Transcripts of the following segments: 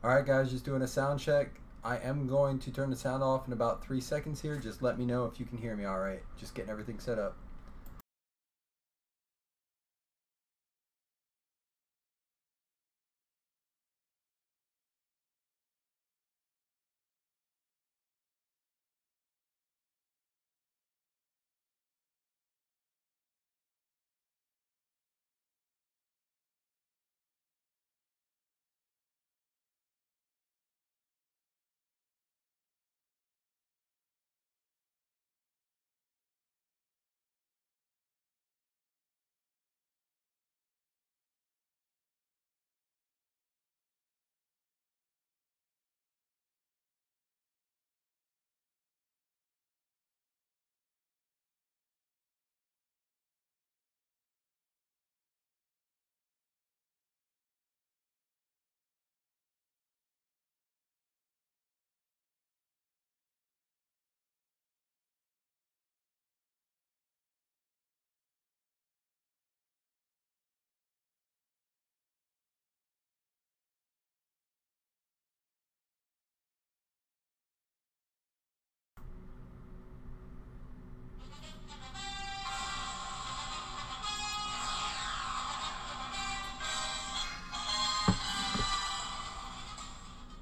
Alright guys, just doing a sound check. I am going to turn the sound off in about 3 seconds here. Just let me know if you can hear me alright. Just getting everything set up.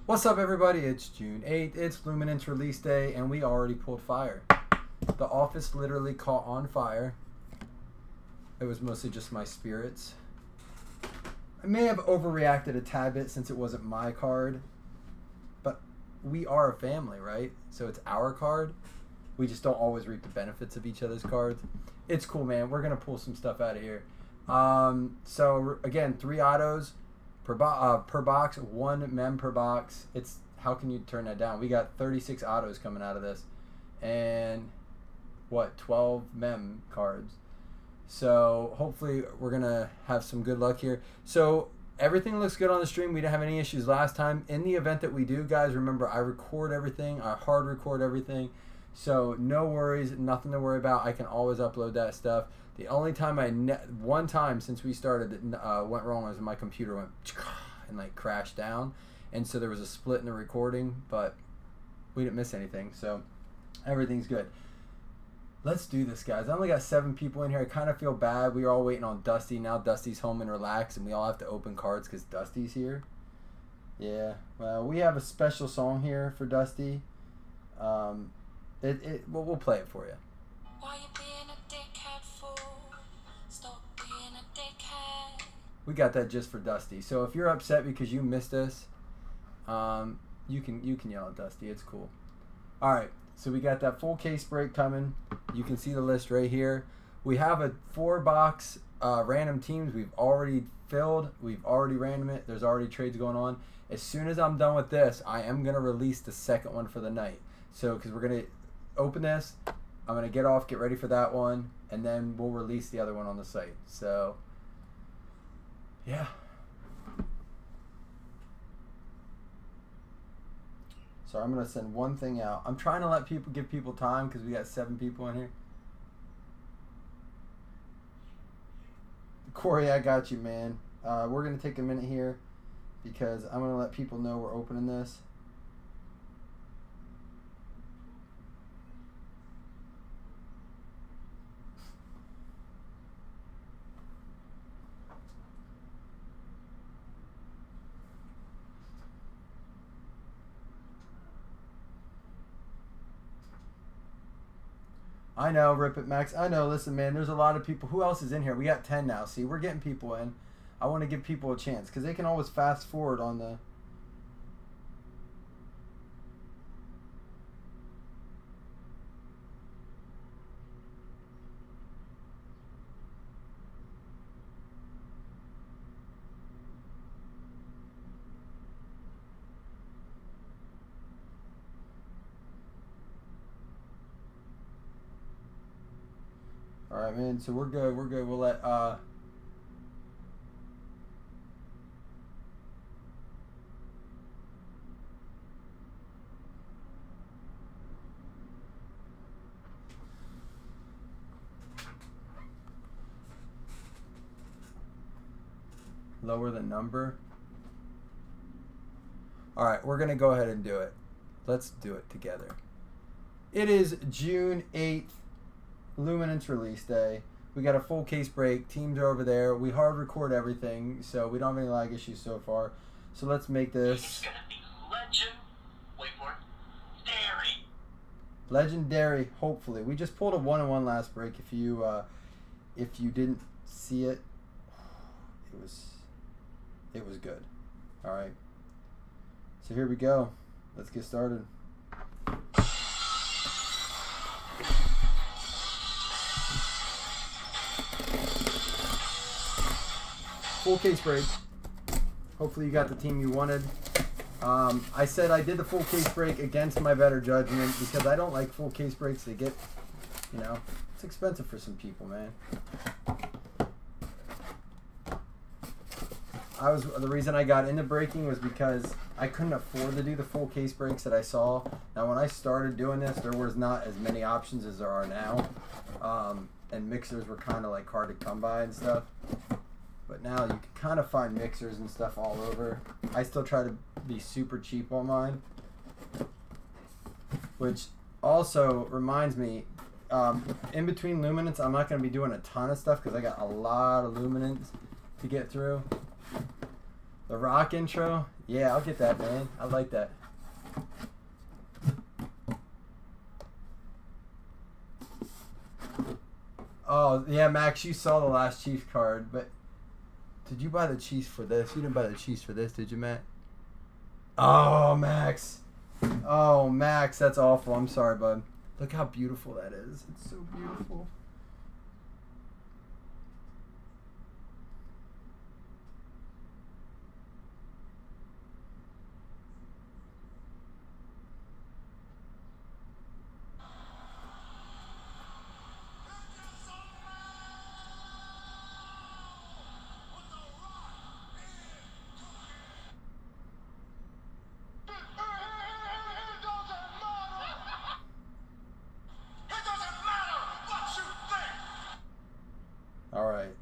What's up everybody? It's June 8th. It's Luminance release day and we already pulled fire. The office literally caught on fire. It was mostly just my spirits. I may have overreacted a tad bit since it wasn't my card, but we are a family, right? So it's our card. We just don't always reap the benefits of each other's cards. It's cool, man. We're gonna pull some stuff out of here. So again, 3 autos per box, 1 mem per box. It's, how can you turn that down? We got 36 autos coming out of this, and what, 12 mem cards. So hopefully we're gonna have some good luck here. So everything looks good on the stream. We didn't have any issues last time. In the event that we do, guys, remember I record everything. I hard record everything. So no worries, nothing to worry about. I can always upload that stuff. The only time one time since we started that went wrong was my computer went and like crashed down, and so there was a split in the recording, but we didn't miss anything, so everything's good. Let's do this, guys. I only got 7 people in here. I kind of feel bad. We were all waiting on Dusty. Now Dusty's home and relaxed, and we all have to open cards because Dusty's here. Yeah, well, we have a special song here for Dusty. We'll play it for you. Why you being a dickhead fool? Stop being a dickhead. We got that just for Dusty. So if you're upset because you missed us, you can yell at Dusty. It's cool. All right. So we got that full case break coming. You can see the list right here. We have a 4-box random teams we've already filled. We've already random it. There's already trades going on. As soon as I'm done with this, I am gonna release the second one for the night. So because we're gonna open this, I'm gonna get off, get ready for that one, and then we'll release the other one on the site. So yeah. So I'm gonna send one thing out. I'm trying to give people time because we got 7 people in here. Corey, I got you, man. We're gonna take a minute here because I'm gonna let people know we're opening this. I know, Rip It Max. I know, listen, man, there's a lot of people. Who else is in here? We got 10 now. See, we're getting people in. I want to give people a chance because they can always fast forward on the... All right, man. So we're good. We're good. We'll let lower the number. All right, we're going to go ahead and do it. Let's do it together. It is June 8th, Luminance release day. We got a full case break. Teams are over there. We hard record everything, so we don't have any lag issues so far. So let's make this. It's going to be legend. Wait for it. Dairy. Legendary, hopefully. We just pulled a 1-1 last break. If you didn't see it, it was good. All right. So here we go. Let's get started. Full case break. Hopefully you got the team you wanted. I said I did the full case break against my better judgment because I don't like full case breaks. They get, it's expensive for some people, man. The reason I got into breaking was because I couldn't afford to do the full case breaks that I saw. Now, when I started doing this, there was not as many options as there are now, and mixers were kind of like hard to come by and stuff. But now you can kind of find mixers and stuff all over. I still try to be super cheap on mine, which also reminds me, in between Luminance, I'm not going to be doing a ton of stuff because I got a lot of Luminance to get through. The rock intro, yeah, I'll get that, man. I like that. Oh, yeah, Max, you saw the last Chiefs card, but did you buy the Chiefs for this? You didn't buy the Chiefs for this, did you, Matt? Oh, Max. Oh, Max, that's awful. I'm sorry, bud. Look how beautiful that is. It's so beautiful.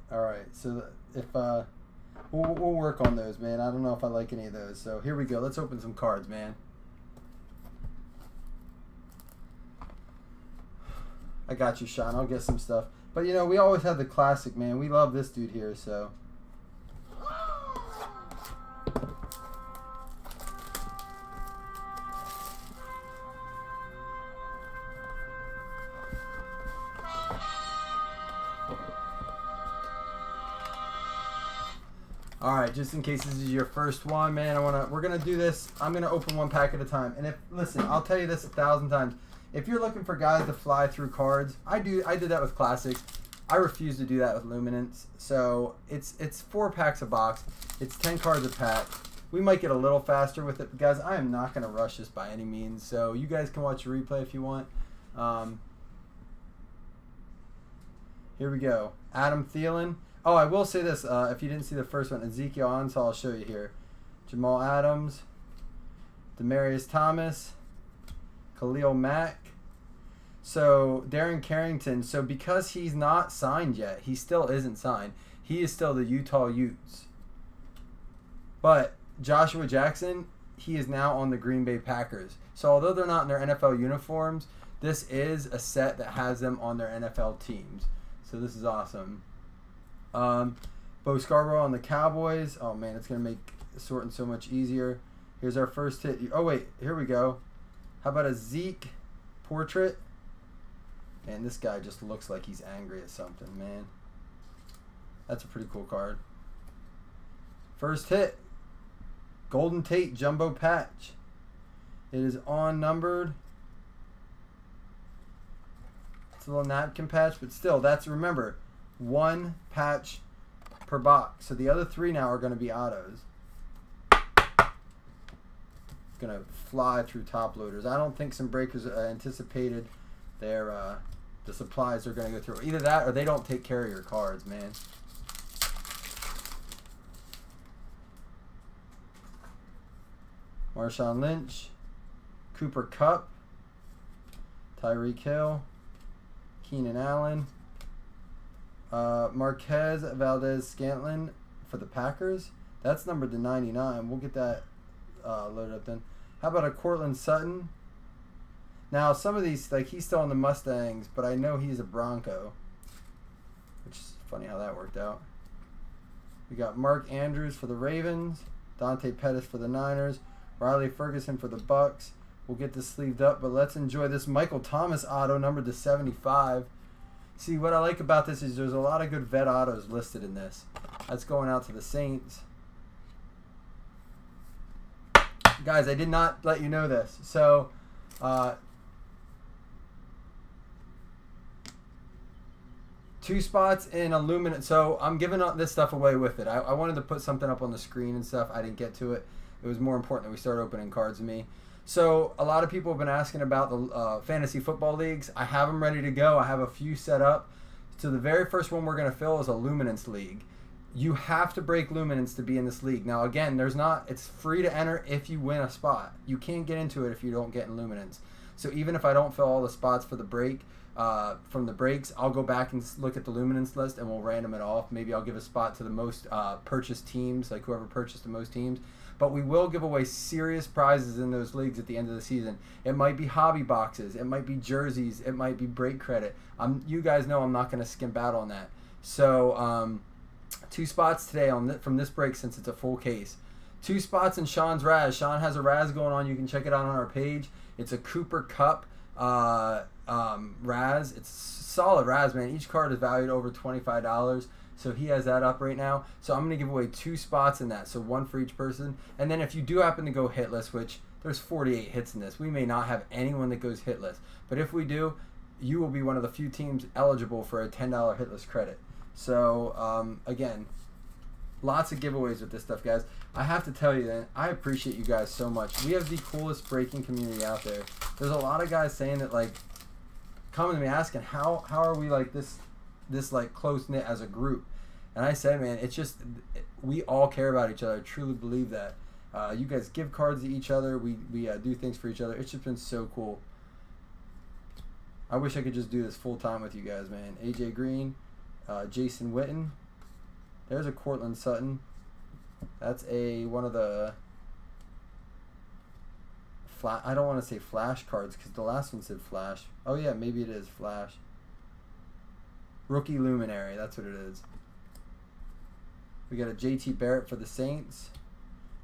All right. So if we'll work on those, man. I don't know if I like any of those. So here we go. Let's open some cards, man. I got you, Sean. I'll get some stuff. But we always have the classic, man. We love this dude here, so. Alright, just in case this is your first one, man, we're gonna do this. I'm gonna open one pack at a time. And listen, I'll tell you this 1,000 times. If you're looking for guys to fly through cards, I did that with Classics. I refuse to do that with Luminance. So it's 4 packs a box. It's 10 cards a pack. We might get a little faster with it, but guys, I am not gonna rush this by any means. So you guys can watch a replay if you want. Here we go. Adam Thielen. Oh, I will say this, if you didn't see the first one, Ezekiel Ansah, I'll show you here. Jamal Adams, Demaryius Thomas, Khalil Mack. So, Darren Carrington, so because he's not signed yet, he still isn't signed. He is still the Utah Utes. But Joshua Jackson, he is now on the Green Bay Packers. So, although they're not in their NFL uniforms, this is a set that has them on their NFL teams. So, this is awesome. Bo Scarborough on the Cowboys. Oh man, it's gonna make sorting so much easier. Here's our first hit. Oh wait, here we go. How about a Zeke portrait? Man, this guy just looks like he's angry at something, man. That's a pretty cool card. First hit. Golden Tate Jumbo Patch. It is unnumbered. It's a little napkin patch, but still, remember, 1 patch per box. So the other 3 now are going to be autos. It's going to fly through top loaders. I don't think some breakers anticipated the supplies are going to go through. Either that or they don't take care of your cards, man. Marshawn Lynch, Cooper Kupp, Tyreek Hill, Keenan Allen, Marquez Valdez Scantling for the Packers. That's numbered to 99. We'll get that loaded up then. How about a Cortland Sutton? Now, some of these, like, he's still on the Mustangs, but I know he's a Bronco. Which is funny how that worked out. We got Mark Andrews for the Ravens. Dante Pettis for the Niners. Riley Ferguson for the Bucks. We'll get this sleeved up, but let's enjoy this Michael Thomas auto numbered to 75. See, what I like about this is there's a lot of good vet autos listed in this. That's going out to the Saints. Guys, I did not let you know this. So, two spots in aluminum. So I'm giving this stuff away with it. I wanted to put something up on the screen and stuff. I didn't get to it. It was more important that we start opening cards with me. So a lot of people have been asking about the fantasy football leagues. I have them ready to go. I have a few set up. So the very first one we're going to fill is a Luminance League. You have to break Luminance to be in this league. Now again, it's free to enter if you win a spot. You can't get into it if you don't get in Luminance. So even if I don't fill all the spots for the break, from the breaks, I'll go back and look at the Luminance list and we'll random it off. Maybe I'll give a spot to the most purchased teams, like whoever purchased the most teams. But we will give away serious prizes in those leagues at the end of the season. It might be hobby boxes. It might be jerseys. It might be break credit. You guys know I'm not going to skimp out on that. So two spots today from this break since it's a full case. Two spots in Sean's Raz. Sean has a Raz going on. You can check it out on our page. It's a Cooper Cup Raz. It's solid Raz, man. Each card is valued over $25. So he has that up right now. So I'm going to give away two spots in that. So one for each person. And then if you do happen to go hitless, which there's 48 hits in this. We may not have anyone that goes hitless. But if we do, you will be one of the few teams eligible for a $10 hitless credit. So, again, lots of giveaways with this stuff, guys. I have to tell you that I appreciate you guys so much. We have the coolest breaking community out there. There's a lot of guys saying that, like, coming to me asking, how are we like this like close-knit as a group? And I said, man, it's just, we all care about each other. I truly believe that. You guys give cards to each other. We do things for each other. It's just been so cool. I wish I could just do this full-time with you guys, man. AJ Green, Jason Witten. There's a Cortland Sutton. That's one of the I don't want to say flash cards because the last one said flash. Oh yeah, maybe it is flash. Rookie Luminary, that's what it is. We got a JT Barrett for the Saints.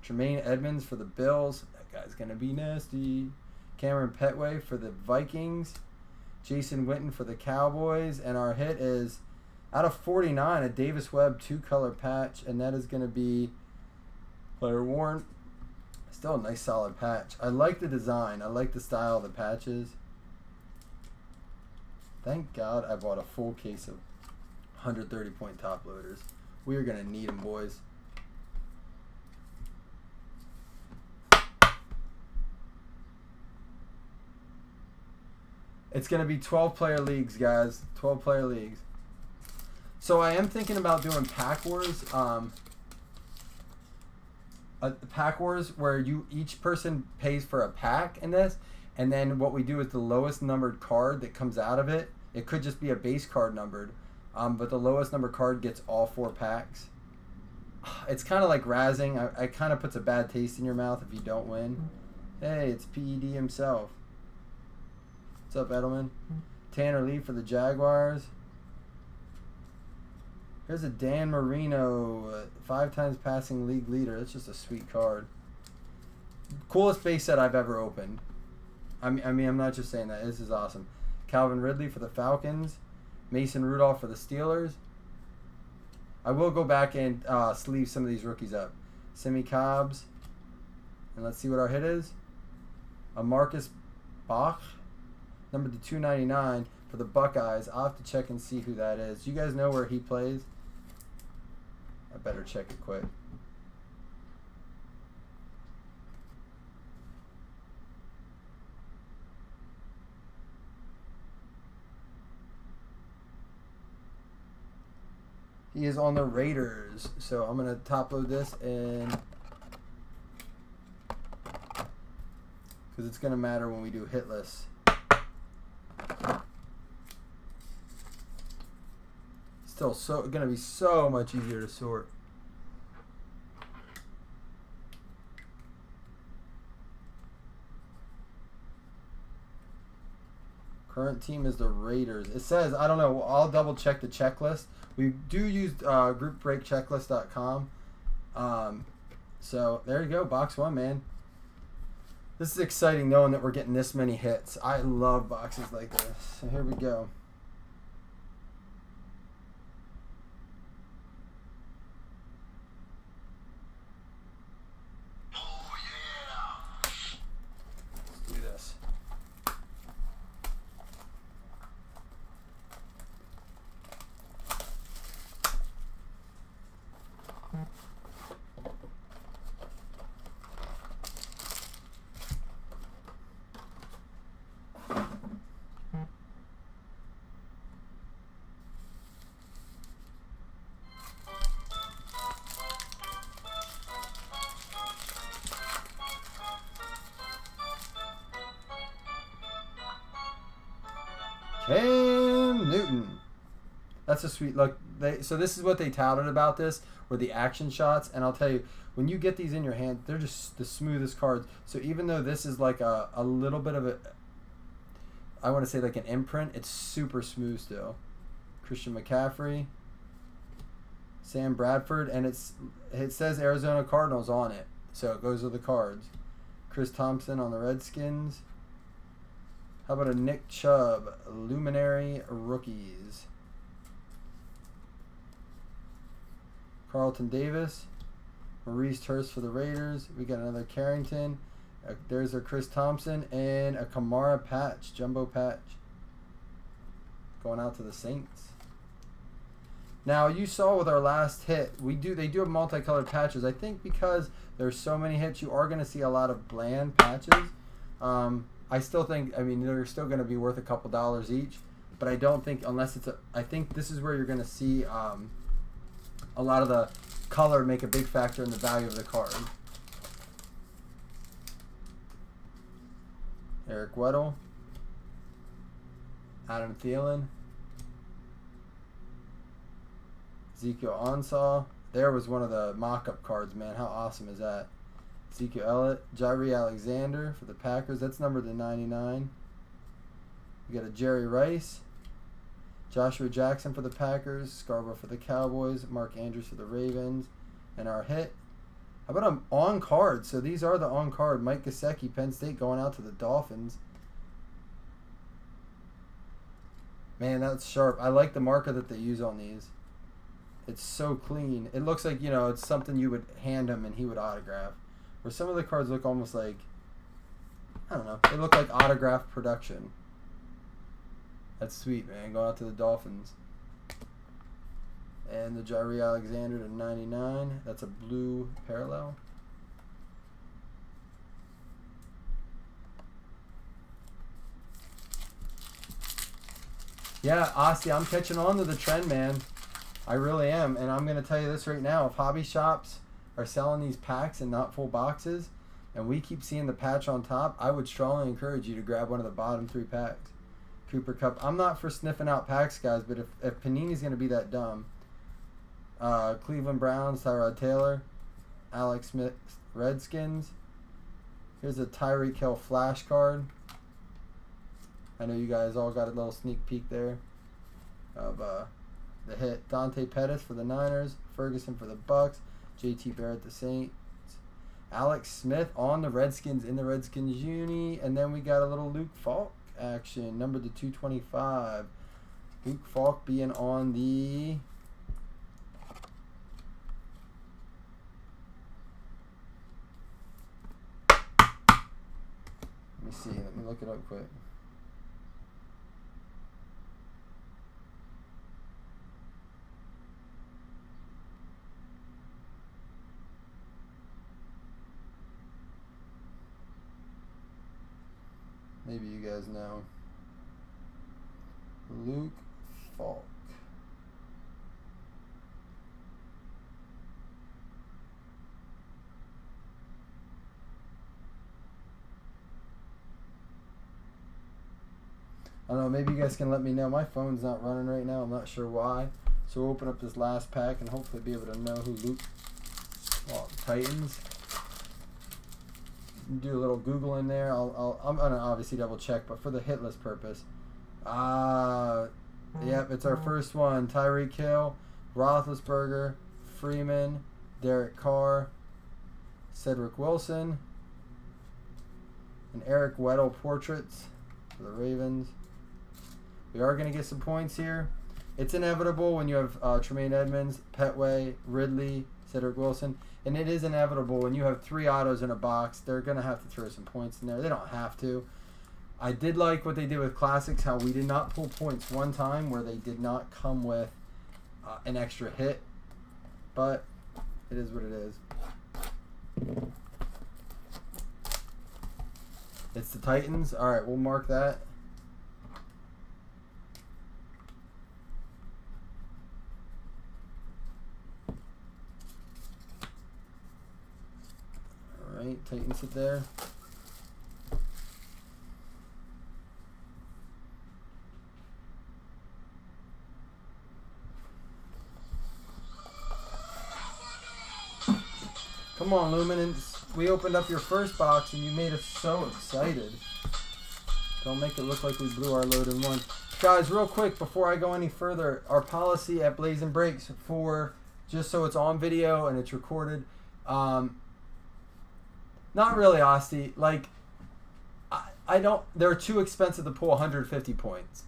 Tremaine Edmonds for the Bills. That guy's going to be nasty. Cameron Petway for the Vikings. Jason Witten for the Cowboys. And our hit is, out of 49, a Davis Webb 2-color patch. And that is going to be player worn. Still a nice solid patch. I like the design. I like the style of the patches. Thank God I bought a full case of 130-point top loaders. We are going to need them, boys. It's going to be 12-player leagues, guys. 12-player leagues. So I am thinking about doing Pack Wars. Pack Wars where each person pays for a pack in this. And then what we do is the lowest numbered card that comes out of it. It could just be a base card numbered. But the lowest numbered card gets all 4 packs. It's kind of like razzing. It kind of puts a bad taste in your mouth if you don't win. Hey, it's PED himself. What's up, Edelman? Tanner Lee for the Jaguars. Here's a Dan Marino, 5 times passing league leader. That's just a sweet card. Coolest base set I've ever opened. I mean, I'm not just saying that. This is awesome. Calvin Ridley for the Falcons. Mason Rudolph for the Steelers. I will go back and sleeve some of these rookies up. Simi Cobbs. And let's see what our hit is. A Marcus Bach. Number to 299 for the Buckeyes. I'll have to check and see who that is. You guys know where he plays? I better check it quick. He is on the Raiders. So I'm going to top load this and because it's going to matter when we do hitless. Still going to be so much easier to sort. Current team is the Raiders. It says, I don't know, I'll double check the checklist. We do use groupbreakchecklist.com. So there you go, box 1, man. This is exciting knowing that we're getting this many hits. I love boxes like this. So here we go. Cam Newton. That's a sweet look. So this is what they touted about this, were the action shots. And I'll tell you, when you get these in your hand, they're just the smoothest cards. So even though this is like a little bit of a, I want to say like an imprint, it's super smooth still. Christian McCaffrey, Sam Bradford, and it says Arizona Cardinals on it. So it goes with the cards. Chris Thompson on the Redskins. How about a Nick Chubb, Luminary Rookies. Carlton Davis, Maurice Hurst for the Raiders. We got another Carrington. There's a Chris Thompson and a Kamara patch, jumbo patch. Going out to the Saints. Now you saw with our last hit, they do have multicolored patches. I think because there's so many hits, you are going to see a lot of bland patches. I still think, I mean, they're still going to be worth a couple dollars each, but I don't think, unless it's I think this is where you're going to see a lot of the color make a big factor in the value of the card. Eric Weddle, Adam Thielen, Ezekiel Ansah. There was one of the mock-up cards, man. How awesome is that? Ezekiel Elliott, Jairi Alexander for the Packers. That's numbered to 99. We got a Jerry Rice, Joshua Jackson for the Packers, Scarborough for the Cowboys, Mark Andrews for the Ravens, and our hit. How about an on-card? So these are the on-card. Mike Gesicki, Penn State, going out to the Dolphins. Man, that's sharp. I like the marker that they use on these. It's so clean. It looks like, you know, it's something you would hand him and he would autograph. Where some of the cards look almost like, I don't know, they look like autograph production. That's sweet, man. Going out to the Dolphins. And the Jairi Alexander to 99. That's a blue parallel. Yeah, Asti, I'm catching on to the trend, man. I really am. And I'm going to tell you this right now. If hobby shops are selling these packs and not full boxes, and we keep seeing the patch on top, I would strongly encourage you to grab one of the bottom 3 packs. Cooper Kupp. I'm not for sniffing out packs, guys, but if Panini's going to be that dumb. Cleveland Browns, Tyrod Taylor. Alex Smith, Redskins. Here's a Tyreek Hill flash card. I know you guys all got a little sneak peek there of the hit. Dante Pettis for the Niners. Ferguson for the Bucks. JT Barrett the Saints. Alex Smith on the Redskins in the Redskins uni. And then we got a little Luke Falk action, numbered to 225. Luke Falk being on the let me see, let me look it up quick. Maybe you guys know. Luke Falk. I don't know, maybe you guys can let me know. My phone's not running right now. I'm not sure why. So we'll open up this last pack and hopefully be able to know who Luke, well, Titans. Do a little Google in there. I'm gonna obviously double check, but for the hit list purpose, Yep, it's our first one. Tyreek Hill, Roethlisberger, Freeman, Derek Carr, Cedric Wilson, and Eric Weddle portraits for the Ravens. We are going to get some points here. It's inevitable when you have Tremaine Edmonds, Petway, Ridley, Cedric Wilson. And it is inevitable when you have 3 autos in a box. They're going to have to throw some points in there. They don't have to. I did like what they did with Classics, how we did not pull points one time where they did not come with an extra hit. But it is what it is. It's the Titans. All right, we'll mark that. All right, Titans sit there. Come on, Luminance. We opened up your first box and you made us so excited. Don't make it look like we blew our load in one. Guys, real quick, before I go any further, our policy at Blazzzin Breaks for, just so it's on video and it's recorded, not really, Osti. Like, I don't, they're too expensive to pull 150 points.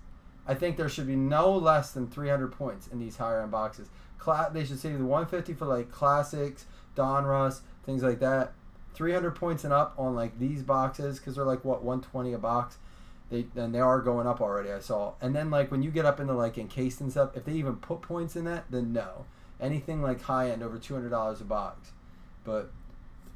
I think there should be no less than 300 points in these higher end boxes. They should save the 150 for like Classics, Donruss, things like that. 300 points and up on like these boxes, because they're like what, 120 a box. And they are going up already, I saw. And then like when you get up into like encased and stuff, if they even put points in that, then no. Anything like high end over $200 a box. But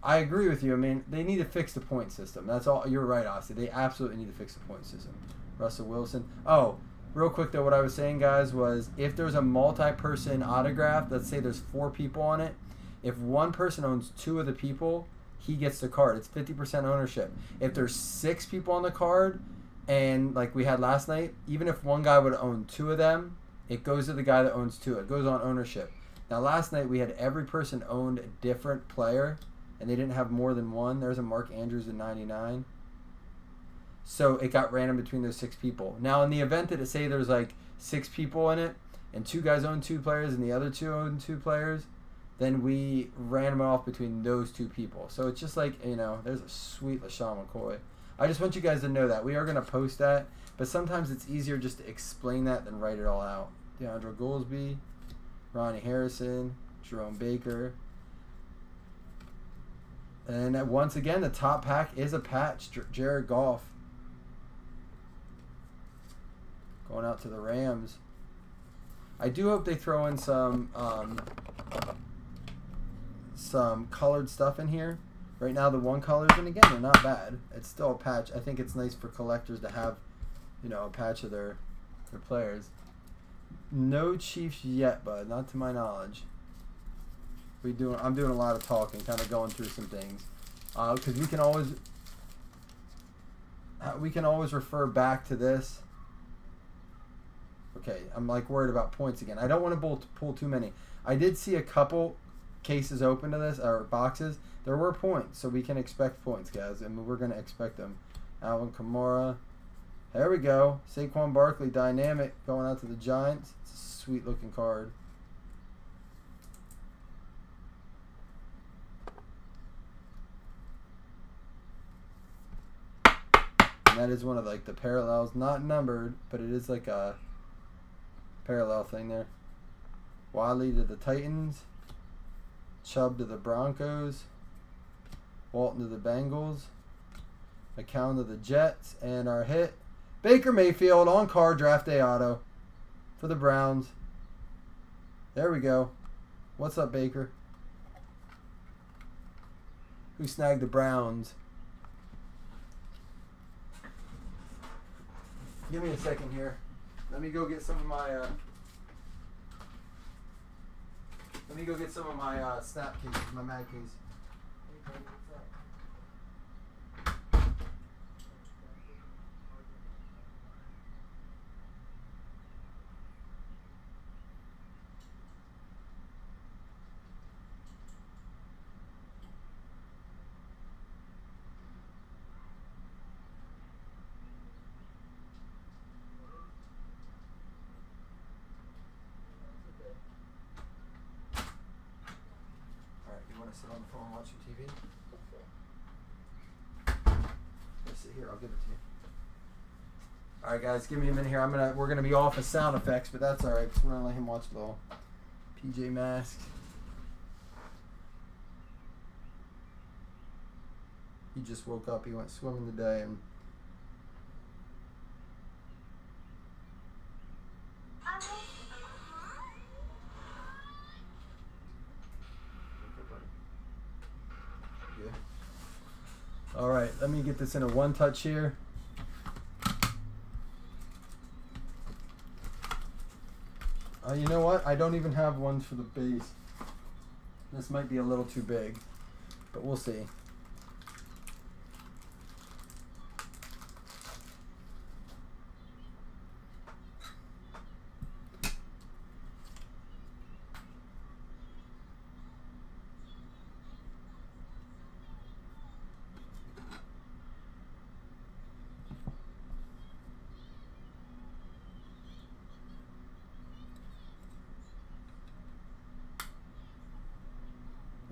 I agree with you. I mean, they need to fix the point system. That's all. You're right, Austin. They absolutely need to fix the point system. Russell Wilson. Oh, real quick though, what I was saying, guys, was if there's a multi-person autograph, let's say there's 4 people on it. If one person owns 2 of the people, he gets the card. It's 50% ownership. If there's 6 people on the card, and like we had last night, even if one guy would own 2 of them, it goes to the guy that owns 2. It goes on ownership. Now last night we had every person owned a different player, and they didn't have more than one. There's a Mark Andrews in 99. So it got random between those 6 people. Now in the event that say there's like 6 people in it, and 2 guys own 2 players, and the other 2 own 2 players, then we ran them off between those 2 people. So it's just like, you know, there's a sweet LaShawn McCoy. I just want you guys to know that. We are going to post that, but sometimes it's easier just to explain that than write it all out. DeAndre Goolsby, Ronnie Harrison, Jerome Baker. And once again, the top pack is a patch. Jared Goff. Going out to the Rams. I do hope they throw in some colored stuff in here. Right now the one colors, and again, they're not bad. It's still a patch. I think it's nice for collectors to have, you know, a patch of their players. No Chiefs yet, bud. Not to my knowledge. I'm doing a lot of talking, kind of going through some things, because we can always refer back to this. Okay, I'm like worried about points again. I don't want to pull too many. I did see a couple cases open to this, or boxes. There were points, so we can expect points, guys. I mean, we're going to expect them. Alvin Kamara. There we go. Saquon Barkley, dynamic, going out to the Giants. It's a sweet-looking card. And that is one of like the parallels, not numbered, but it is like a parallel thing there. Wiley to the Titans. Chubb to the Broncos. Walton to the Bengals. McCown to the Jets. And our hit, Baker Mayfield on card, draft day auto for the Browns. There we go. What's up, Baker? Who snagged the Browns? Give me a second here. Let me go get some of my snap cases, my mag case. sit on the phone and watch some TV? Let's sit here. I'll give it to you. All right, guys, give me a minute here. We're gonna be off of sound effects, but that's all right. Cause we're gonna let him watch the little PJ Masks. He just woke up. He went swimming today, and yeah. All right, let me get this in a one touch here. You know what? I don't even have one for the base. This might be a little too big, but we'll see.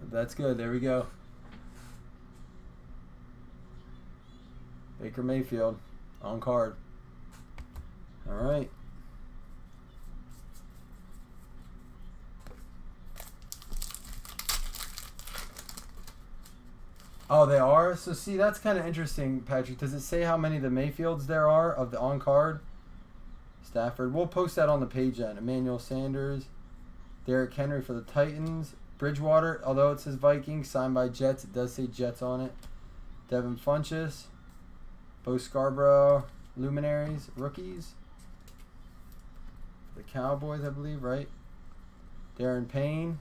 That's good. There we go. Baker Mayfield on card. All right. Oh, they are? So, see, that's kind of interesting, Patrick. Does it say how many of the Mayfields there are of the on card? Stafford. We'll post that on the page then. Emmanuel Sanders. Derrick Henry for the Titans. Bridgewater, although it says Vikings, signed by Jets, it does say Jets on it. Devin Funchess, Bo Scarborough, Luminaries, rookies. The Cowboys, I believe, right? Darren Payne,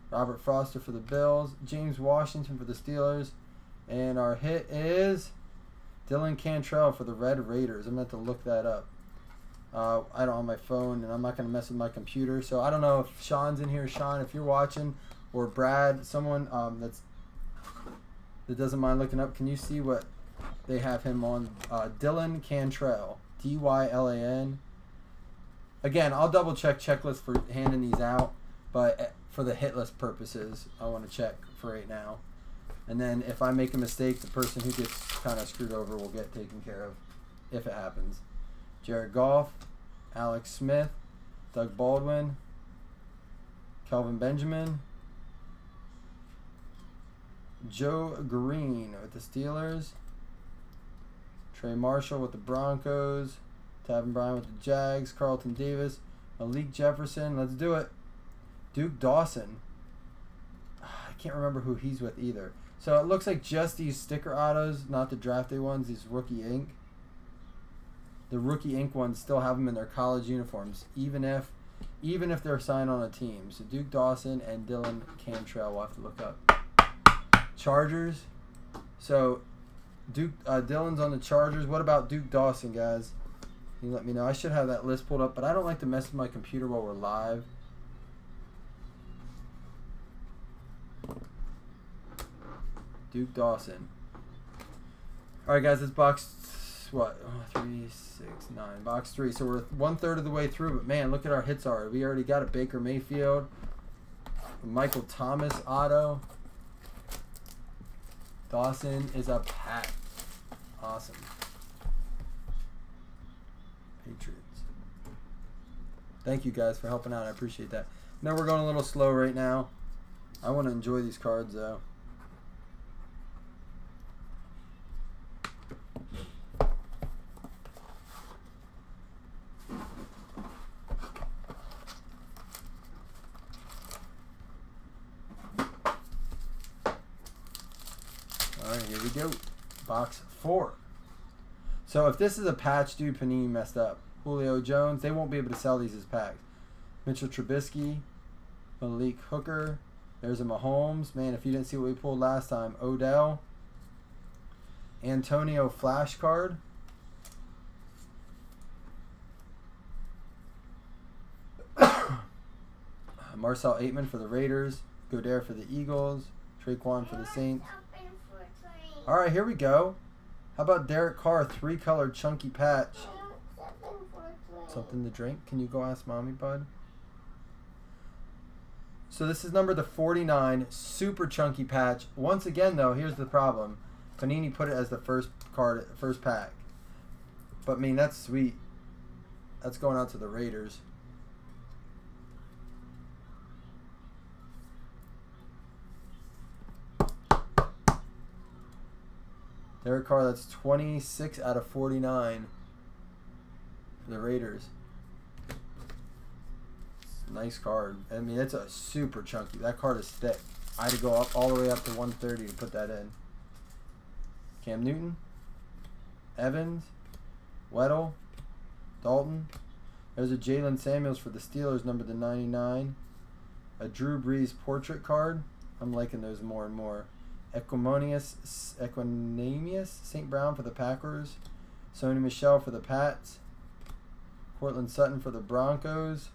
Robert Foster for the Bills, James Washington for the Steelers, and our hit is Dylan Cantrell for the Red Raiders. I'm going to have to look that up. I don't have my phone, and I'm not going to mess with my computer. So I don't know if Sean's in here. Sean, if you're watching, or Brad, someone that doesn't mind looking up, can you see what they have him on? Dylan Cantrell, D-Y-L-A-N. Again, I'll double check checklist for handing these out, but for the hit list purposes, I want to check for right now. And then if I make a mistake, the person who gets kind of screwed over will get taken care of if it happens. Jared Goff, Alex Smith, Doug Baldwin, Kelvin Benjamin, Joe Green with the Steelers, Trey Marshall with the Broncos, Tavin Bryan with the Jags, Carlton Davis, Malik Jefferson, let's do it, Duke Dawson. I can't remember who he's with either. So it looks like just these sticker autos, not the draft day ones, these rookie ink. The rookie ink ones still have them in their college uniforms, even if they're signed on a team. So Duke Dawson and Dylan Cantrell, we'll have to look up. Chargers. So Dylan's on the Chargers. What about Duke Dawson, guys? Can you let me know? I should have that list pulled up, but I don't like to mess with my computer while we're live. Duke Dawson. All right, guys, it's box. What? 3, 6, 9. Box 3. So we're 1/3 of the way through, but man, look at our hits already. We already got a Baker Mayfield, Michael Thomas auto. Dawson is a pack. Awesome. Patriots. Thank you guys for helping out. I appreciate that. Now we're going a little slow right now. I want to enjoy these cards though. Here we go. Box 4. So if this is a patch, dude, Panini messed up. Julio Jones, they won't be able to sell these as packs. Mitchell Trubisky, Malik Hooker. There's a Mahomes. Man, if you didn't see what we pulled last time, Odell. Antonio Flash card. Marcel Aitman for the Raiders. Goddard for the Eagles. Traquan for the Saints. All right, here we go. How about Derek Carr, 3-color chunky patch? Something to drink? Can you go ask mommy, bud? So this is number to 49, super chunky patch. Once again, though, here's the problem. Panini put it as the first card, first pack. But, I mean, that's sweet. That's going out to the Raiders. Their card, that's 26 out of 49 for the Raiders. Nice card. I mean, it's a super chunky. That card is thick. I had to go up all the way up to 130 to put that in. Cam Newton, Evans, Weddle, Dalton. There's a Jalen Samuels for the Steelers, number to 99. A Drew Brees portrait card. I'm liking those more and more. Equinemius St. Brown for the Packers. Sony Michel for the Pats. Cortland Sutton for the Broncos.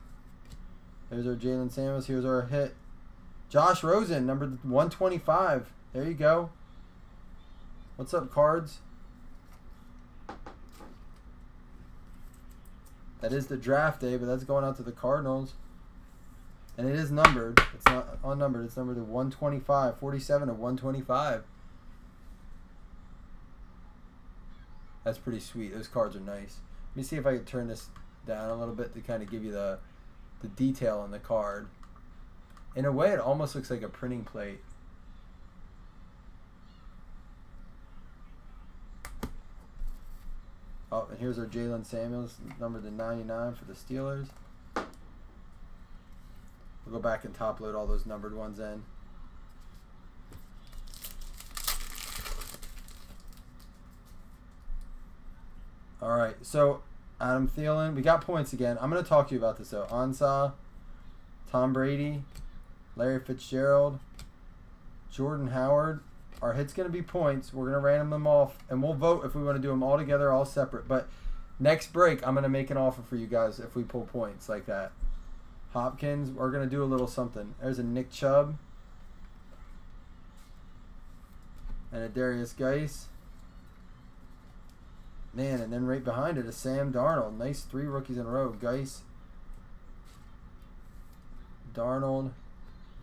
There's our Jalen Samuels. Here's our hit. Josh Rosen, number 125. There you go. What's up, cards? That is the draft day, but that's going out to the Cardinals. And it is numbered. It's not unnumbered. It's numbered to 125. 47 of 125. That's pretty sweet. Those cards are nice. Let me see if I can turn this down a little bit to kind of give you the detail on the card. In a way, it almost looks like a printing plate. Oh, and here's our Jalen Samuels, number to 99 for the Steelers. We'll go back and top load all those numbered ones in. All right, so Adam Thielen, we got points again. I'm going to talk to you about this though. Ansah, Tom Brady, Larry Fitzgerald, Jordan Howard. Our hit's going to be points. We're going to random them off, and we'll vote if we want to do them all together, all separate. But next break, I'm going to make an offer for you guys if we pull points like that. Hopkins, we're going to do a little something. There's a Nick Chubb and a Darius Geis. Man, and then right behind it is Sam Darnold. Nice 3 rookies in a row. Geis, Darnold,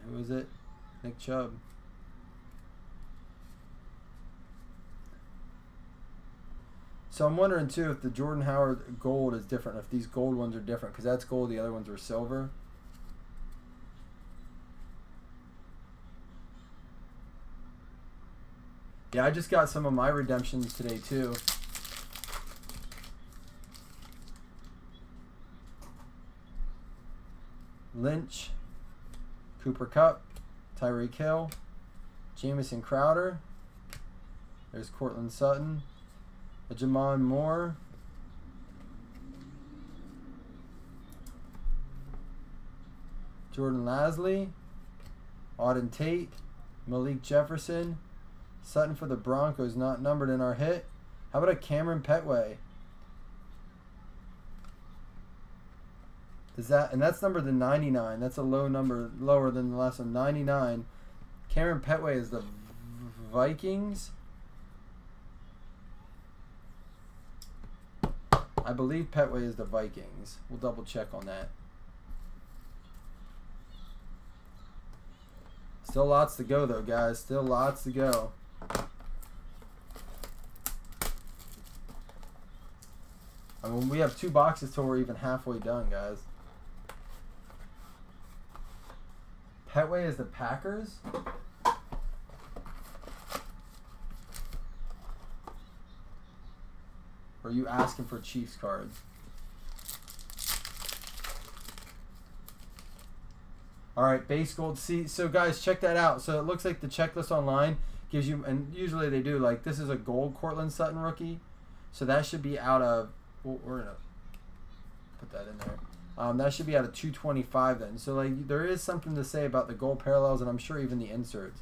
who is it? Nick Chubb. So I'm wondering too if the Jordan Howard gold is different, if these gold ones are different, because that's gold, the other ones were silver. Yeah, I just got some of my redemptions today too. Lynch, Cooper Kupp, Tyreek Hill, Jamison Crowder. There's Cortland Sutton. A Jamon Moore. Jordan Lasley. Auden Tate. Malik Jefferson. Sutton for the Broncos, not numbered in our hit. How about a Cameron Petway? Is that, and that's numbered to 99. That's a low number, lower than the last one. 99. Cameron Petway is the Vikings. I believe Petway is the Vikings. We'll double check on that. Still lots to go though, guys. Still lots to go. I mean, we have 2 boxes till we're even halfway done, guys. Petway is the Packers? Or are you asking for Chiefs cards? Alright, base gold. See, so guys, check that out. So it looks like the checklist online gives you, and usually they do, like, this is a gold Cortland Sutton rookie. So that should be out of, well, we're going to put that in there. That should be out of 225 then. So, like, there is something to say about the gold parallels, and I'm sure even the inserts.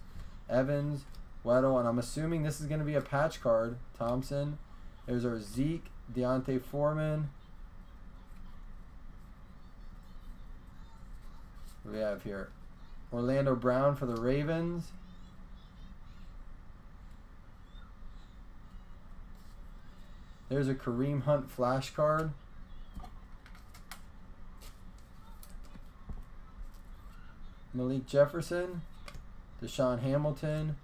Evans, Weddle, and I'm assuming this is going to be a patch card. Thompson. There's our Zeke, Deontay Foreman. What do we have here? Orlando Brown for the Ravens. There's a Kareem Hunt flash card. Malik Jefferson, Deshaun Hamilton.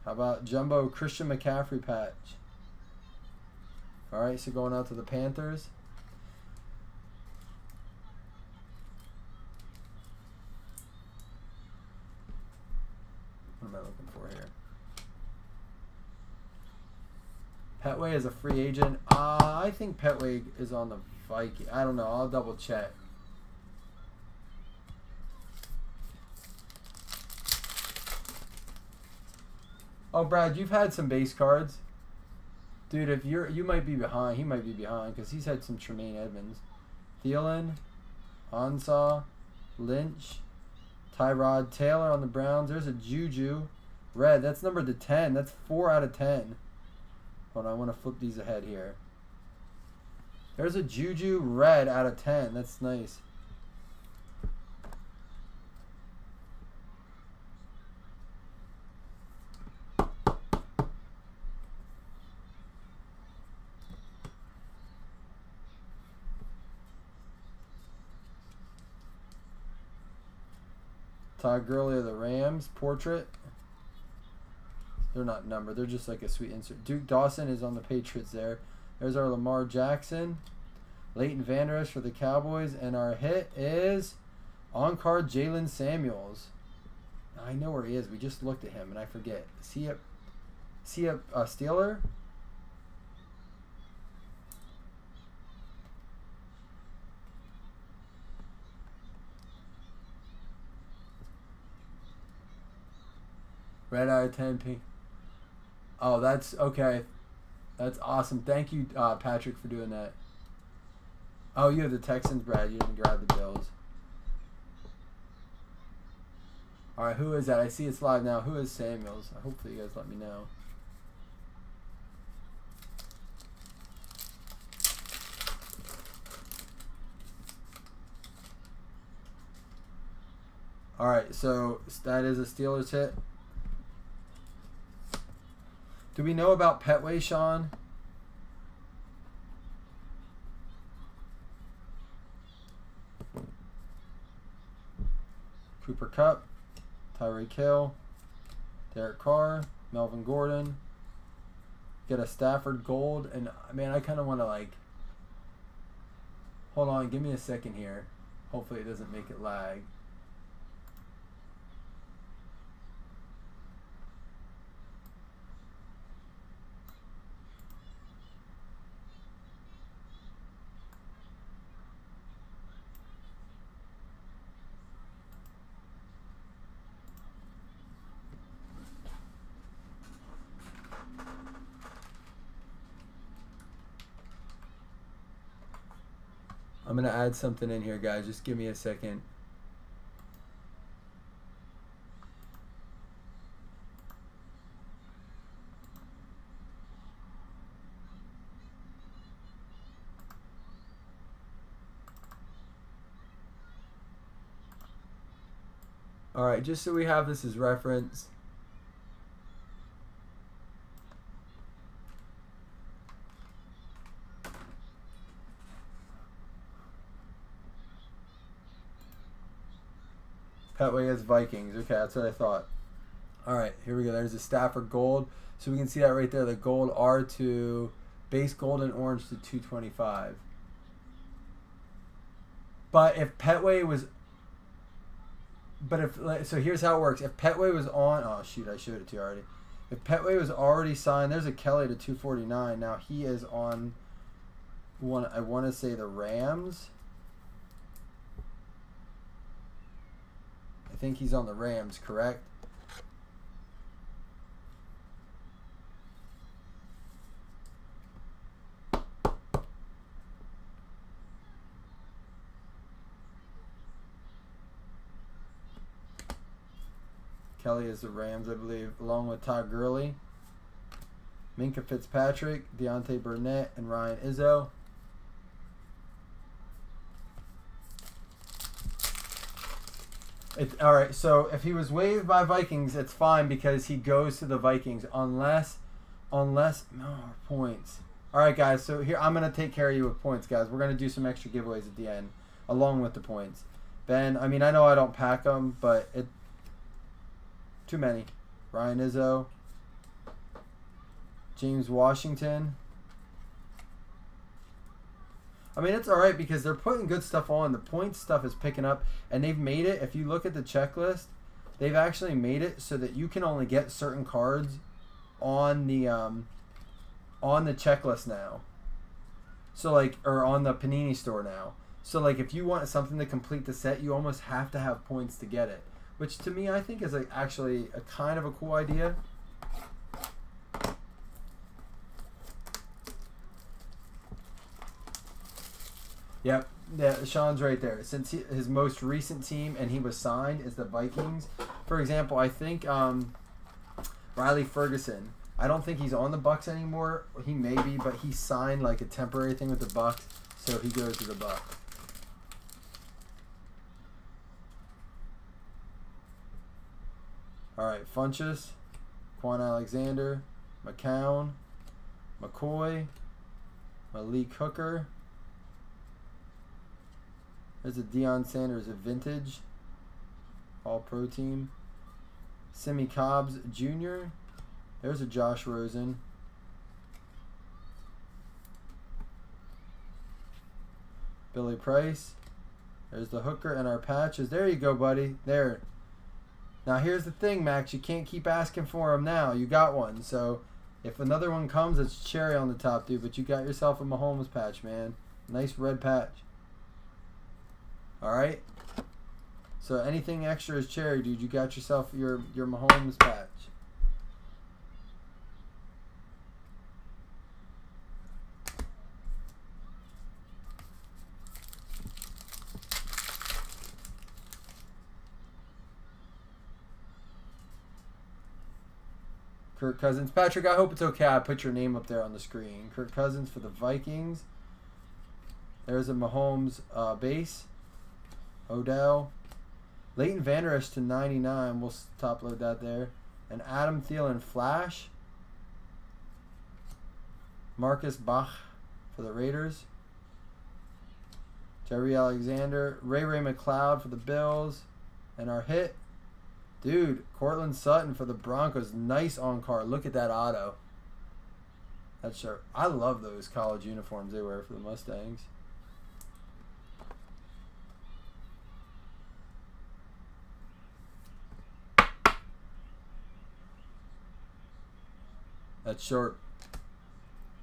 How about Jumbo Christian McCaffrey patch? All right, so going out to the Panthers. What am I looking for here? Petway is a free agent. I think Petway is on the Viking. I don't know. I'll double check. Oh, Brad, you've had some base cards. Dude, if you might be behind. He might be behind because he's had some Tremaine Edmonds. Thielen, Ansah, Lynch, Tyrod Taylor on the Browns. There's a Juju. Red. That's numbered to 10. That's 4 out of 10. Hold on, I want to flip these ahead here. There's a Juju red out of 10. That's nice. Todd Gurley of the Rams portrait. They're not numbered. They're just like a sweet insert. Duke Dawson is on the Patriots there. There's our Lamar Jackson. Leighton Vander Esch for the Cowboys. And our hit is on-card Jalen Samuels. I know where he is. We just looked at him and I forget. Is he a Steeler? Red out of 10 pink. Oh, that's okay. That's awesome. Thank you, Patrick, for doing that. Oh, you have the Texans, Brad. You didn't grab the Bills. All right, who is that? I see it's live now. Who is Samuels? Hopefully you guys let me know. All right, so that is a Steelers hit. Do we know about Petway, Sean? Cooper Kupp, Tyreek Hill, Derek Carr, Melvin Gordon. Get a Stafford gold. And, man, I kind of want to, like... Hold on. Give me a second here. Hopefully it doesn't make it lag. I'm going to add something in here, guys. Just give me a second. All right, just so we have this as reference. Petway as Vikings. Okay, that's what I thought. All right, here we go. There's a Stafford gold. So we can see that right there. The gold R2, base gold and orange to 225. But if Petway was... So here's how it works. If Petway was on... Oh, shoot, I showed it to you already. If Petway was already signed, there's a Kelly to 249. Now he is on... I want to say the Rams. I think he's on the Rams, correct? Kelly is the Rams, I believe, along with Todd Gurley, Minka Fitzpatrick, Deontay Burnett, and Ryan Izzo. All right, so if he was waived by Vikings, it's fine because he goes to the Vikings unless no points. All right, guys. So here I'm gonna take care of you with points, guys. We're gonna do some extra giveaways at the end, along with the points. Ben, I mean, I know I don't pack them, but it too many. Ryan Izzo, James Washington. I mean, it's all right because they're putting good stuff on. The points stuff is picking up, and they've made it. If you look at the checklist, they've actually made it so that you can only get certain cards on the checklist now. So like, or on the Panini store now. So like, if you want something to complete the set, you almost have to have points to get it, which to me I think is like actually a kind of a cool idea. Yep, yeah, Sean's right there. Since his most recent team and he was signed is the Vikings. For example, I think Riley Ferguson. I don't think he's on the Bucks anymore. He may be, but he signed like a temporary thing with the Bucks, so he goes to the Bucks. All right, Funchess, Quan Alexander, McCown, McCoy, Malik Hooker. There's a Deion Sanders, a vintage, all-pro team. Simi Cobbs Jr. There's a Josh Rosen. Billy Price. There's the Hooker and our patches. There you go, buddy. There. Now here's the thing, Max. You can't keep asking for them now. You got one. So if another one comes, it's cherry on the top, dude. But you got yourself a Mahomes patch, man. Nice red patch. All right. So anything extra is cherry, dude. You got yourself your Mahomes patch. Kirk Cousins. Patrick, I hope it's okay. I put your name up there on the screen. Kirk Cousins for the Vikings. There's a Mahomes base. Odell. Leighton Vander Esch to 99. We'll top load that there. And Adam Thielen Flash. Marcus Bach for the Raiders. Jerry Alexander. Ray McLeod for the Bills. And our hit. Dude, Cortland Sutton for the Broncos. Nice on card. Look at that auto. That's sharp. I love those college uniforms they wear for the Mustangs. That's short.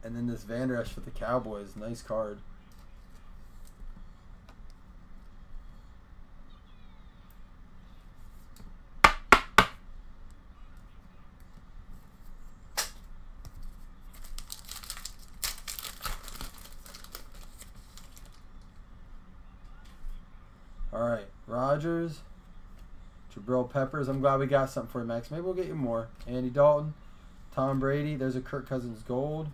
And then this Vander Esch for the Cowboys. Nice card. Alright, Rodgers, Jabril Peppers. I'm glad we got something for you, Max. Maybe we'll get you more. Andy Dalton, Tom Brady. There's a Kirk Cousins gold.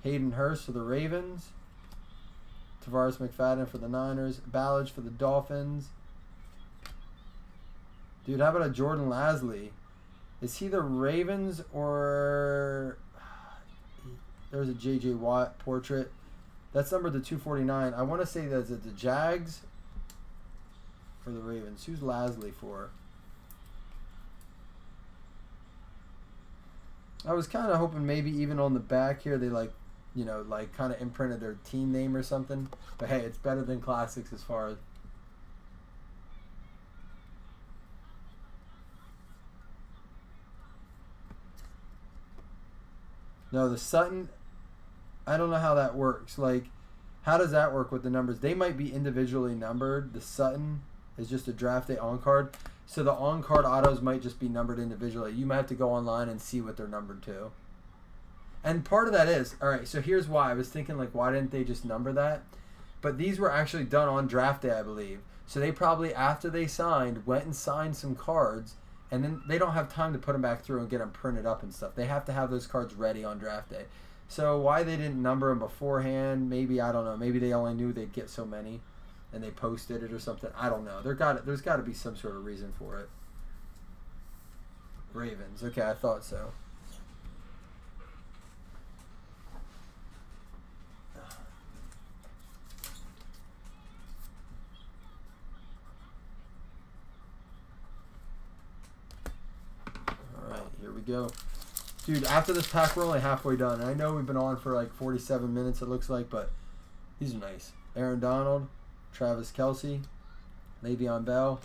Hayden Hurst for the Ravens. Tavares McFadden for the Niners. Ballage for the Dolphins. Dude, how about a Jordan Lasley? Is he the Ravens or... There's a J.J. Watt portrait. That's numbered to 249. I want to say that's the Jags for the Ravens. Who's Lasley for? I was kind of hoping maybe even on the back here they like, you know, like kind of imprinted their team name or something. But hey, it's better than classics as far as... No, the Sutton... I don't know how that works. Like, how does that work with the numbers? They might be individually numbered. The Sutton is just a draft day on card. So the on card autos might just be numbered individually. You might have to go online and see what they're numbered to. And part of that is, all right, so here's why. I was thinking, like, why didn't they just number that? But these were actually done on draft day, I believe. So they probably, after they signed, went and signed some cards. And then they don't have time to put them back through and get them printed up and stuff. They have to have those cards ready on draft day. So why they didn't number them beforehand, maybe, I don't know. Maybe they only knew they'd get so many and they posted it or something. I don't know. There's got to be some sort of reason for it. Ravens. Okay, I thought so. go. Dude, after this pack, we're only halfway done. And I know we've been on for like 47 minutes, it looks like, but these are nice. Aaron Donald, Travis Kelce, Le'Veon Bell,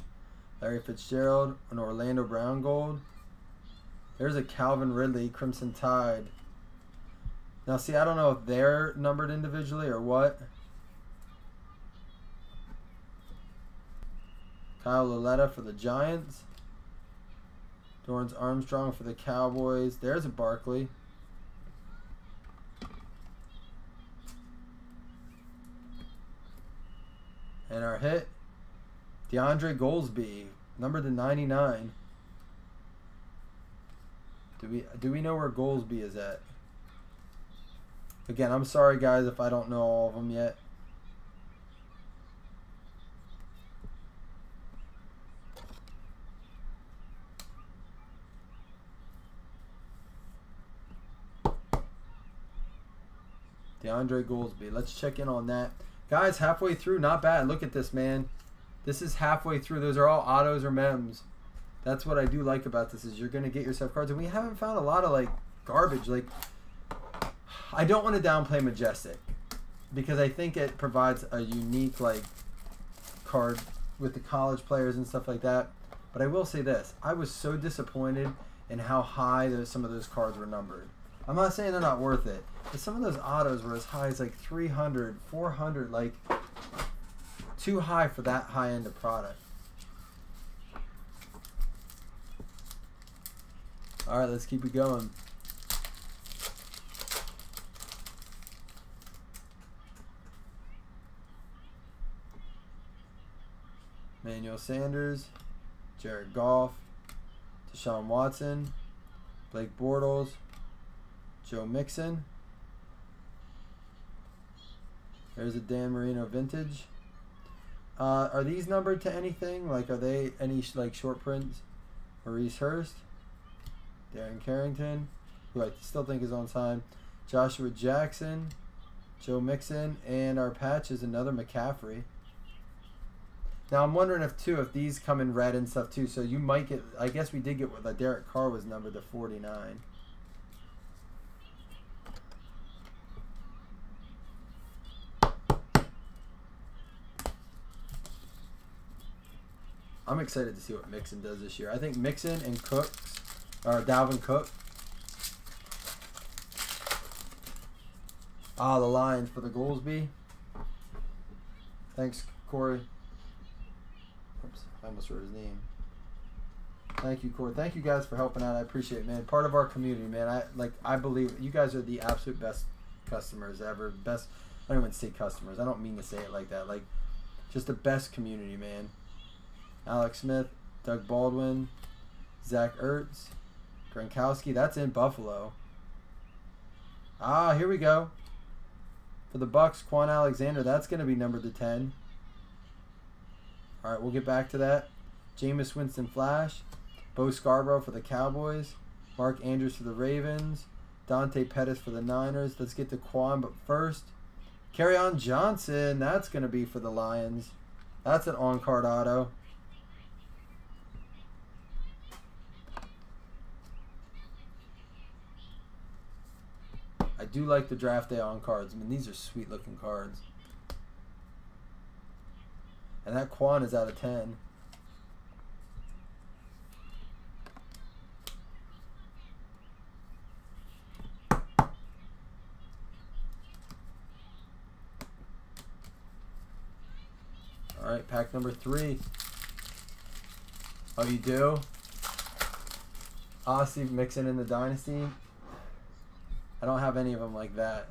Larry Fitzgerald, an Orlando Brown gold. There's a Calvin Ridley, Crimson Tide. Now, see, I don't know if they're numbered individually or what. Kyle Lauletta for the Giants. Dorrance Armstrong for the Cowboys. There's a Barkley. And our hit, DeAndre Goldsby, numbered to 99. Do we know where Goldsby is at? Again, I'm sorry, guys, if I don't know all of them yet. DeAndre Goldsby. Let's check in on that. Guys, halfway through. Not bad. Look at this, man. This is halfway through. Those are all autos or mems. That's what I do like about this, is you're going to get yourself cards. And we haven't found a lot of, like, garbage. Like, I don't want to downplay Majestic, because I think it provides a unique, like, card with the college players and stuff like that. But I will say this. I was so disappointed in how high some of those cards were numbered. I'm not saying they're not worth it, but some of those autos were as high as like 300, 400, like too high for that high end of product. All right, let's keep it going. Emmanuel Sanders, Jared Goff, Deshaun Watson, Blake Bortles, Joe Mixon. There's a Dan Marino vintage. Are these numbered to anything? Like, are they any like short prints? Maurice Hurst, Darren Carrington, who I still think is on time, Joshua Jackson, Joe Mixon, and our patch is another McCaffrey. Now I'm wondering if these come in red and stuff too. So you might get. I guess we did get what Derek Carr was numbered to 49. I'm excited to see what Mixon does this year. I think Mixon and Dalvin Cook. Ah, the Lions for the Goldsby. Thanks, Corey. Oops, I almost wrote his name. Thank you, Corey. Thank you guys for helping out. I appreciate it, man. Part of our community, man. I believe you guys are the absolute best customers ever. Best. I don't even say customers. I don't mean to say it like that. Like, just the best community, man. Alex Smith, Doug Baldwin, Zach Ertz, Gronkowski. That's in Buffalo. Ah, here we go. For the Bucks, Quan Alexander. That's going to be numbered to 10. All right, we'll get back to that. Jameis Winston Flash, Bo Scarborough for the Cowboys, Mark Andrews for the Ravens, Dante Pettis for the Niners. Let's get to Quan, but first, Kerryon Johnson. That's going to be for the Lions. That's an on-card auto. I do like the draft day on cards. I mean, these are sweet looking cards. And that Quan is out of 10. All right, pack number 3. Oh, you do? Steve Mixon in the Dynasty. I don't have any of them like that.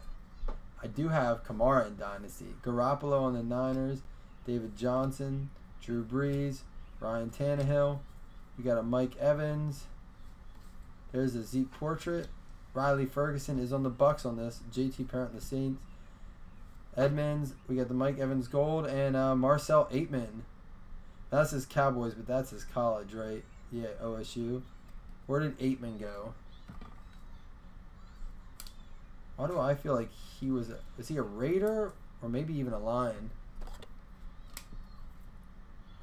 I do have Kamara in Dynasty. Garoppolo on the Niners. David Johnson. Drew Brees. Ryan Tannehill. We got a Mike Evans. There's a Zeke portrait. Riley Ferguson is on the Bucks on this. JT Parent on the Saints. Edmonds. We got the Mike Evans gold. And Marcel Aitman. That's his Cowboys, but that's his college, right? Yeah, OSU. Where did Aitman go? Why do I feel like he was he a Raider or maybe even a Lion?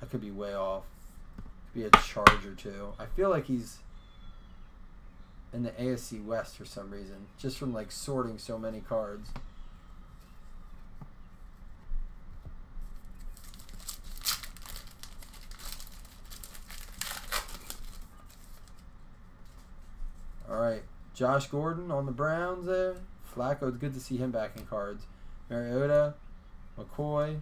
I could be way off. Could be a Charger too. I feel like he's in the AFC West for some reason, just from like sorting so many cards. All right, Josh Gordon on the Browns there. Flacco, it's good to see him back in cards. Mariota, McCoy,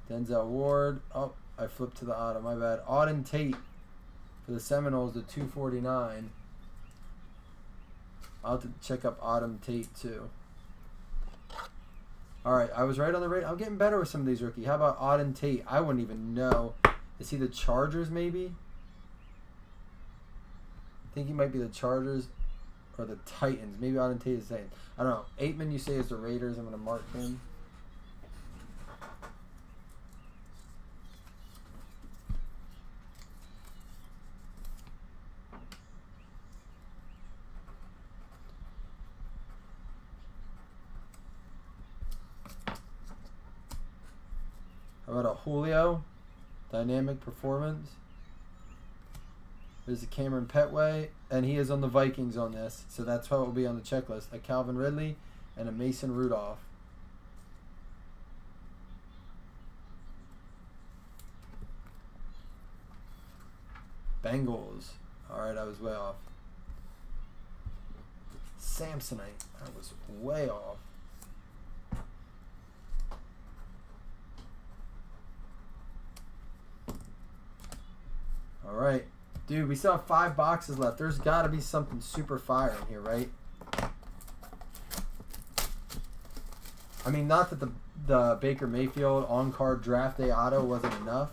Denzel Ward. Oh, I flipped to the auto. My bad. Auden Tate for the Seminoles, the 249. I'll have to check up Auden Tate too. All right, I was right on the rate. I'm getting better with some of these rookie. How about Auden Tate? I wouldn't even know. Is he the Chargers maybe? I think he might be the Chargers or the Titans. Maybe Auden Tate is saying. I don't know. Aitman, you say is the Raiders. I'm going to mark him. How about a Julio? Dynamic performance. There's a Cameron Petway, and he is on the Vikings on this, so that's how it will be on the checklist. A Calvin Ridley and a Mason Rudolph. Bengals. All right, I was way off. Samsonite. I was way off. All right. Dude, we still have 5 boxes left. There's got to be something super fire in here, right? I mean, not that the Baker Mayfield on-card draft day auto wasn't enough.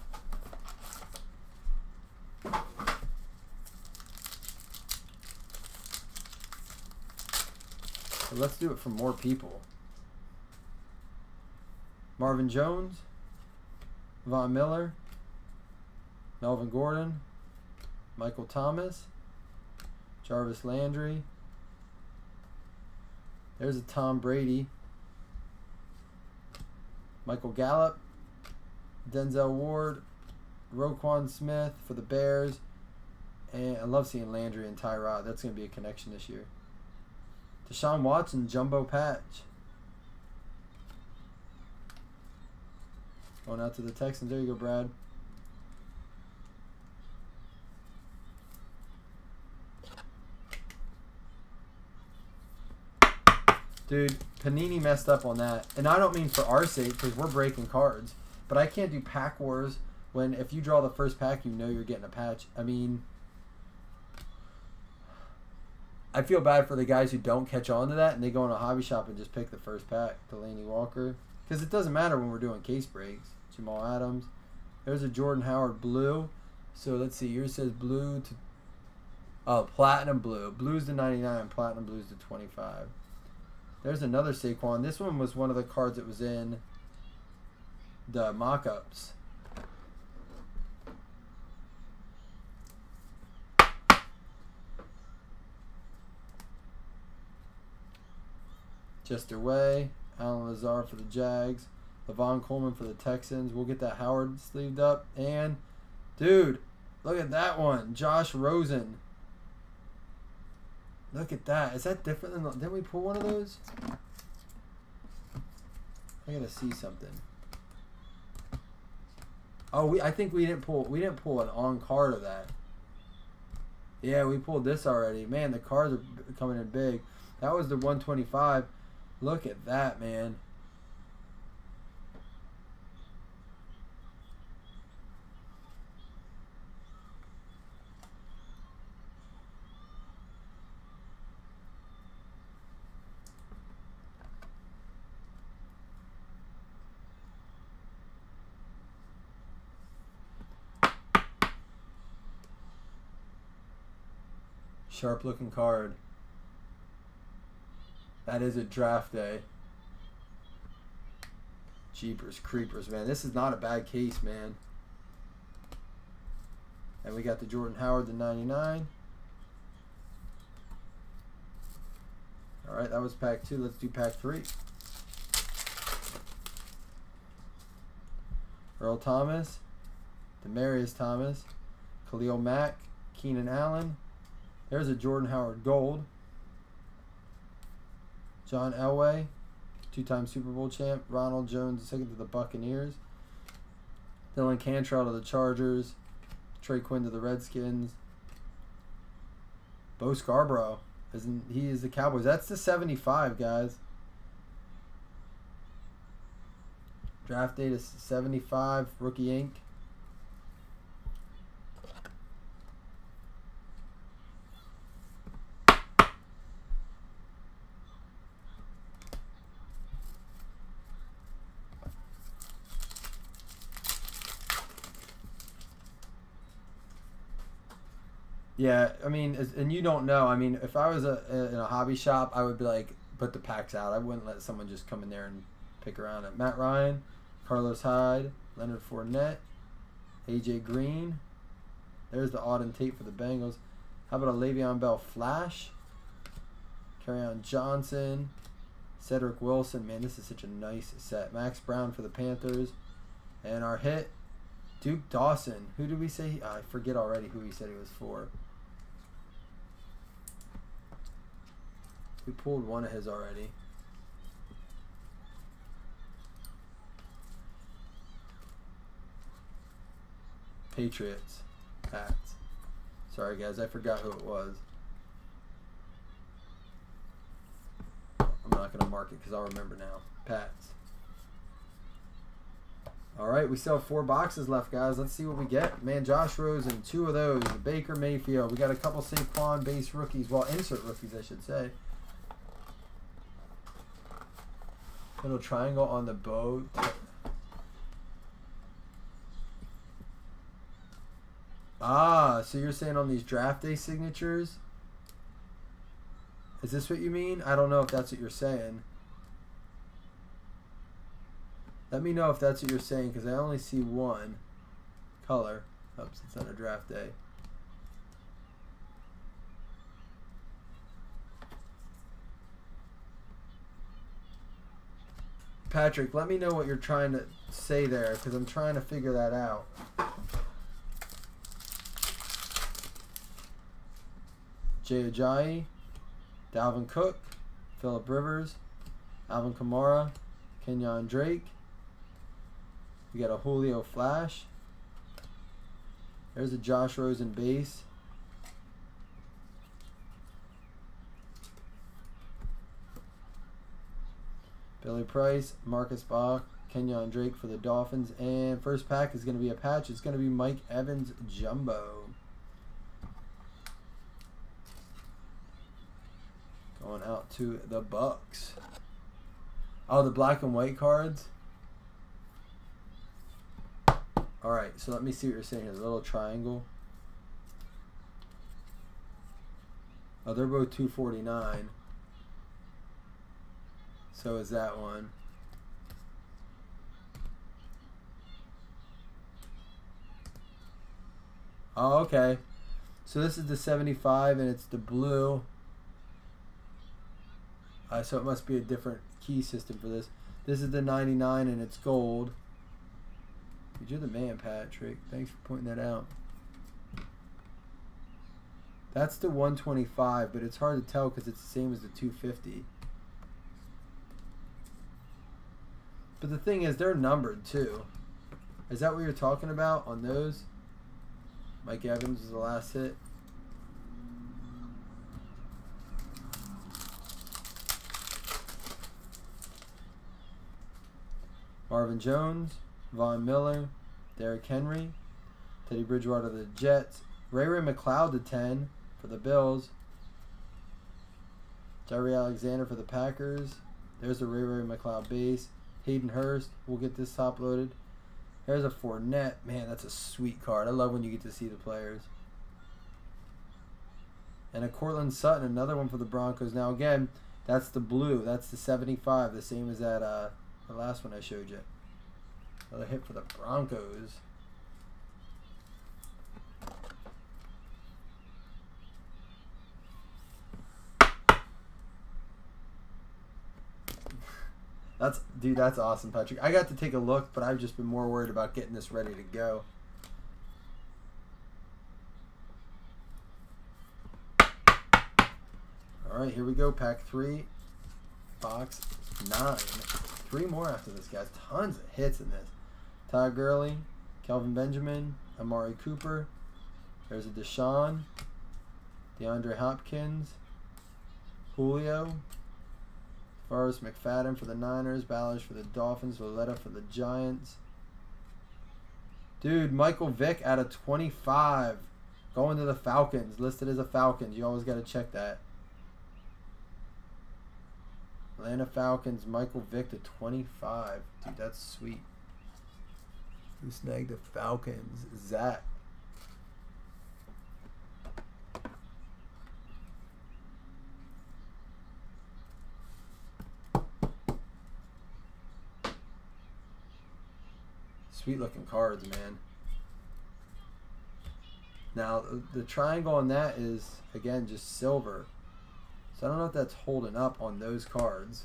So let's do it for more people. Marvin Jones, Von Miller, Melvin Gordon, Michael Thomas, Jarvis Landry. There's a Tom Brady. Michael Gallup, Denzel Ward, Roquan Smith for the Bears. And I love seeing Landry and Tyrod. That's going to be a connection this year. Deshaun Watson, Jumbo Patch. Going out to the Texans. There you go, Brad. Dude, Panini messed up on that. And I don't mean for our sake, because we're breaking cards. But I can't do pack wars when if you draw the first pack, you know you're getting a patch. I mean, I feel bad for the guys who don't catch on to that and they go in a hobby shop and just pick the first pack. Delaney Walker. Because it doesn't matter when we're doing case breaks. Jamal Adams. There's a Jordan Howard blue. So let's see. Yours says blue to... Oh, platinum blue. Blue's to 99. Platinum blue's to 25. There's another Saquon. This one was one of the cards that was in the mock-ups. Chester Way, Alan Lazar for the Jags, Levon Coleman for the Texans. We'll get that Howard sleeved up. And, dude, look at that one. Josh Rosen. Look at that. Is that different than... Didn't we pull one of those? I gotta see something. Oh, I think we didn't pull an on card of that. Yeah, we pulled this already. Man, the cards are coming in big. That was the 125. Look at that, man. Sharp looking card. That is a draft day. Jeepers creepers, man. This is not a bad case, man. And we got the Jordan Howard, the 99. Alright, that was pack 2. Let's do pack 3. Earl Thomas, Demarius Thomas, Khalil Mack, Keenan Allen, There's a Jordan Howard gold. John Elway, 2-time Super Bowl champ. Ronald Jones, second to the Buccaneers. Dylan Cantrell to the Chargers. Trey Quinn to the Redskins. Bo Scarborough, he is the Cowboys. That's the 75, guys. Draft date is 75. Rookie ink. Yeah, I mean, and you don't know. I mean, if I was in a hobby shop, I would be like, put the packs out. I wouldn't let someone just come in there and pick around it. Matt Ryan, Carlos Hyde, Leonard Fournette, AJ Green. There's the Auden Tate for the Bengals. How about a Le'Veon Bell flash? Kerryon Johnson, Cedric Wilson. Man, this is such a nice set. Max Brown for the Panthers. And our hit, Duke Dawson. Who did we say? I forget already who he said he was for. We pulled one of his already. Patriots. Pats. Sorry, guys. I forgot who it was. I'm not going to mark it because I'll remember now. Pats. All right, we still have 4 boxes left, guys. Let's see what we get. Man, Josh Rosen, 2 of those. Baker Mayfield. We got a couple Saquon base rookies. Well, insert rookies, I should say. Little triangle on the bow. Ah, so you're saying on these draft day signatures? Is this what you mean? I don't know if that's what you're saying. Let me know if that's what you're saying, because I only see one color. Oops, it's on a draft day. Patrick, let me know what you're trying to say there, because I'm trying to figure that out. Jay Ajayi, Dalvin Cook, Phillip Rivers, Alvin Kamara, Kenyon Drake. We got a Julio Flash. There's a Josh Rosen base. Billy Price, Marcus Bach, Kenyon Drake for the Dolphins. And first pack is going to be a patch. It's going to be Mike Evans Jumbo. Going out to the Bucks. Oh, the black and white cards. All right, so let me see what you're saying here. The little triangle. Oh, they're both 249. So is that one. Oh, okay. So this is the 75 and it's the blue. So it must be a different key system for this. This is the 99 and it's gold. You're the man, Patrick. Thanks for pointing that out. That's the 125, but it's hard to tell because it's the same as the 250. But the thing is, they're numbered too. Is that what you're talking about on those? Mike Evans was the last hit. Marvin Jones, Von Miller, Derrick Henry, Teddy Bridgewater to the Jets, Ray McLeod to 10 for the Bills, Jerry Alexander for the Packers. There's the Ray McLeod base. Hayden Hurst, we'll get this top loaded. There's a Fournette. Man, that's a sweet card. I love when you get to see the players. And a Cortland Sutton, another one for the Broncos. Now again, that's the blue. That's the 75, the same as that the last one I showed you. Another hit for the Broncos. That's awesome, Patrick. I got to take a look, but I've just been more worried about getting this ready to go. All right, here we go. Pack 3, box 9. 3 more after this, guys. Tons of hits in this. Todd Gurley, Kelvin Benjamin, Amari Cooper. There's a Deshaun, DeAndre Hopkins, Julio, Forrest McFadden for the Niners, Ballage for the Dolphins, Valletta for the Giants. Dude, Michael Vick out of 25. Going to the Falcons. Listed as a Falcons. You always got to check that. Atlanta Falcons, Michael Vick to 25. Dude, that's sweet. Who snagged the Falcons? Zach. Sweet looking cards, man. Now, the triangle on that is, again, just silver. So I don't know if that's holding up on those cards.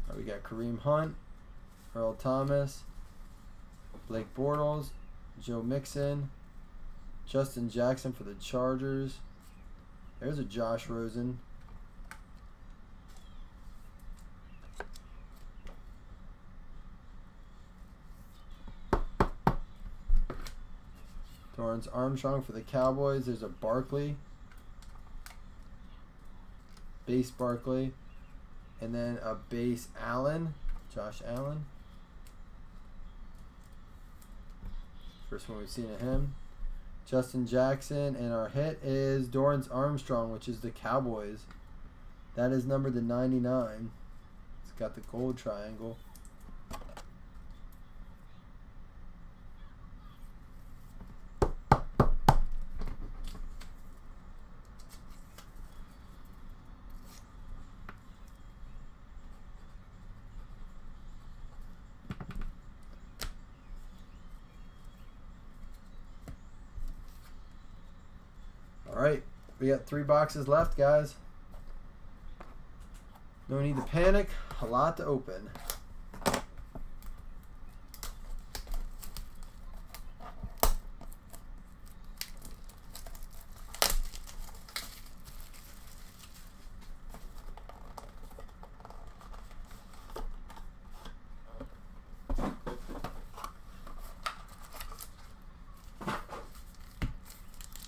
Right, we got Kareem Hunt, Earl Thomas, Blake Bortles, Joe Mixon, Justin Jackson for the Chargers. There's a Josh Rosen. Dorrance Armstrong for the Cowboys. There's a Barkley. Base Barkley. And then a base Allen. Josh Allen. First one we've seen of him. Justin Jackson. And our hit is Dorrance Armstrong, which is the Cowboys. That is numbered to 99. It's got the gold triangle. Alright, we got 3 boxes left, guys. No need to panic. A lot to open.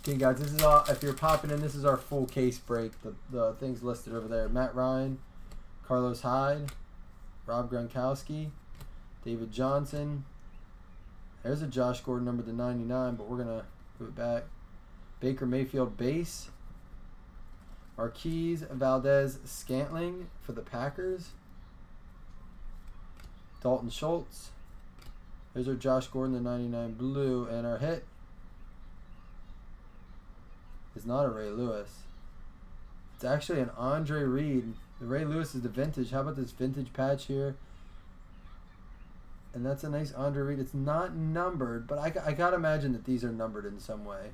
Okay, guys, this is all. If you're popping in, this is our full case break. The things listed over there: Matt Ryan, Carlos Hyde, Rob Gronkowski, David Johnson. There's a Josh Gordon number to 99, but we're gonna move it back. Baker Mayfield base. Marquise Valdez Scantling for the Packers. Dalton Schultz. There's our Josh Gordon to 99 blue, and our hit is not a Ray Lewis. It's actually an Andre Reed. The Ray Lewis is the vintage. How about this vintage patch here? And that's a nice Andre Reed. It's not numbered, but I gotta imagine that these are numbered in some way.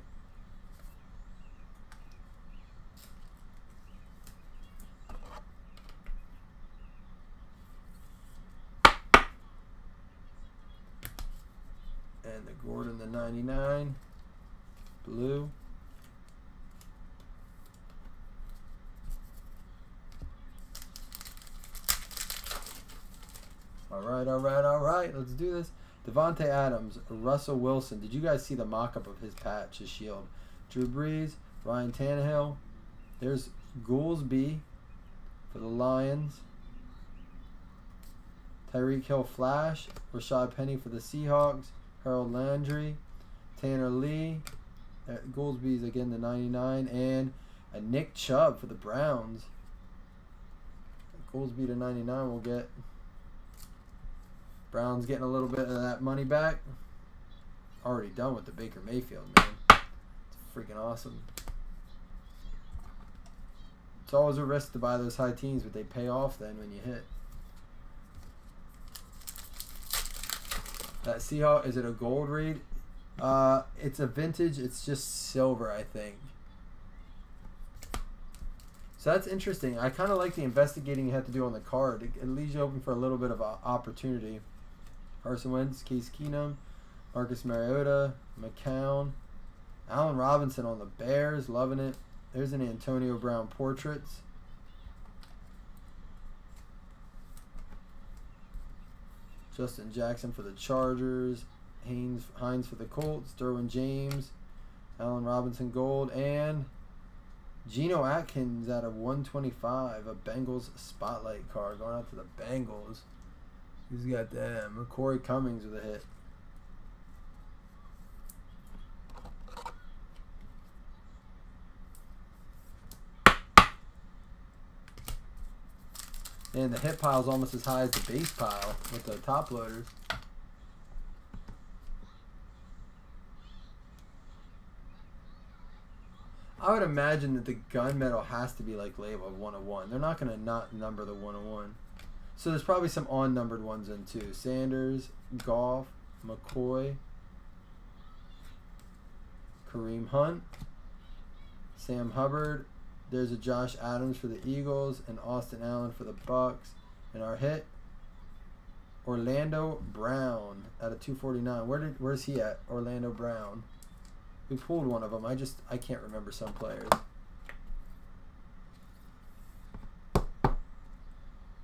And the Gordon, the 99. Blue. All right. Let's do this. Devontae Adams, Russell Wilson. Did you guys see the mock-up of his patch, his shield? Drew Brees, Ryan Tannehill. There's Goolsby for the Lions. Tyreek Hill Flash. Rashad Penny for the Seahawks. Harold Landry. Tanner Lee. Goolsby's again the 99. And a Nick Chubb for the Browns. Goolsby to 99 will get... Brown's getting a little bit of that money back. Already done with the Baker Mayfield, man. It's freaking awesome. It's always a risk to buy those high teens, but they pay off then when you hit. That Seahawk, is it a gold read? It's a vintage. It's just silver, I think. So that's interesting. I kind of like the investigating you have to do on the card. It leaves you open for a little bit of opportunity. Carson Wentz, Case Keenum, Marcus Mariota, McCown, Allen Robinson on the Bears, loving it. There's an Antonio Brown Portraits. Justin Jackson for the Chargers. Hines for the Colts. Derwin James. Allen Robinson Gold. And Geno Atkins out of 125. A Bengals Spotlight card going out to the Bengals. Who's got them? Corey Cummings with a hit. And the hit pile is almost as high as the base pile with the top loaders. I would imagine that the gunmetal has to be like labeled 101. They're not going to not number the 101. So there's probably some unnumbered ones in too. Sanders, Goff, McCoy, Kareem Hunt, Sam Hubbard. There's a Josh Adams for the Eagles and Austin Allen for the Bucks. And our hit, Orlando Brown out of 249. Where's he at? Orlando Brown. We pulled one of them. I can't remember some players.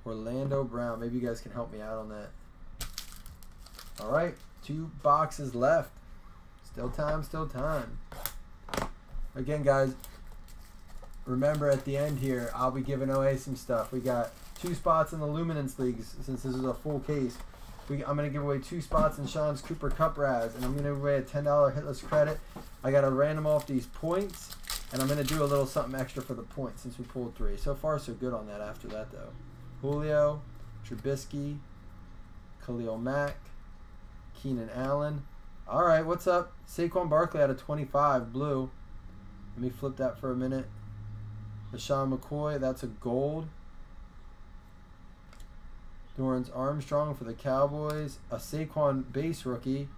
Orlando Brown. Maybe you guys can help me out on that. All right, 2 boxes left. Still time, still time. Again, guys, remember at the end here, I'll be giving away some stuff. We got 2 spots in the Luminance Leagues since this is a full case. I'm going to give away 2 spots in Sean's Cooper Cup Raz, and I'm going to give away a $10 hitless credit. I got to random off these points, and I'm going to do a little something extra for the points since we pulled 3. So far, so good on that after that, though. Julio, Trubisky, Khalil Mack, Keenan Allen. All right, what's up? Saquon Barkley out of 25, blue. Let me flip that for a minute. LaShawn McCoy, that's a gold. Dorrance Armstrong for the Cowboys. A Saquon base rookie.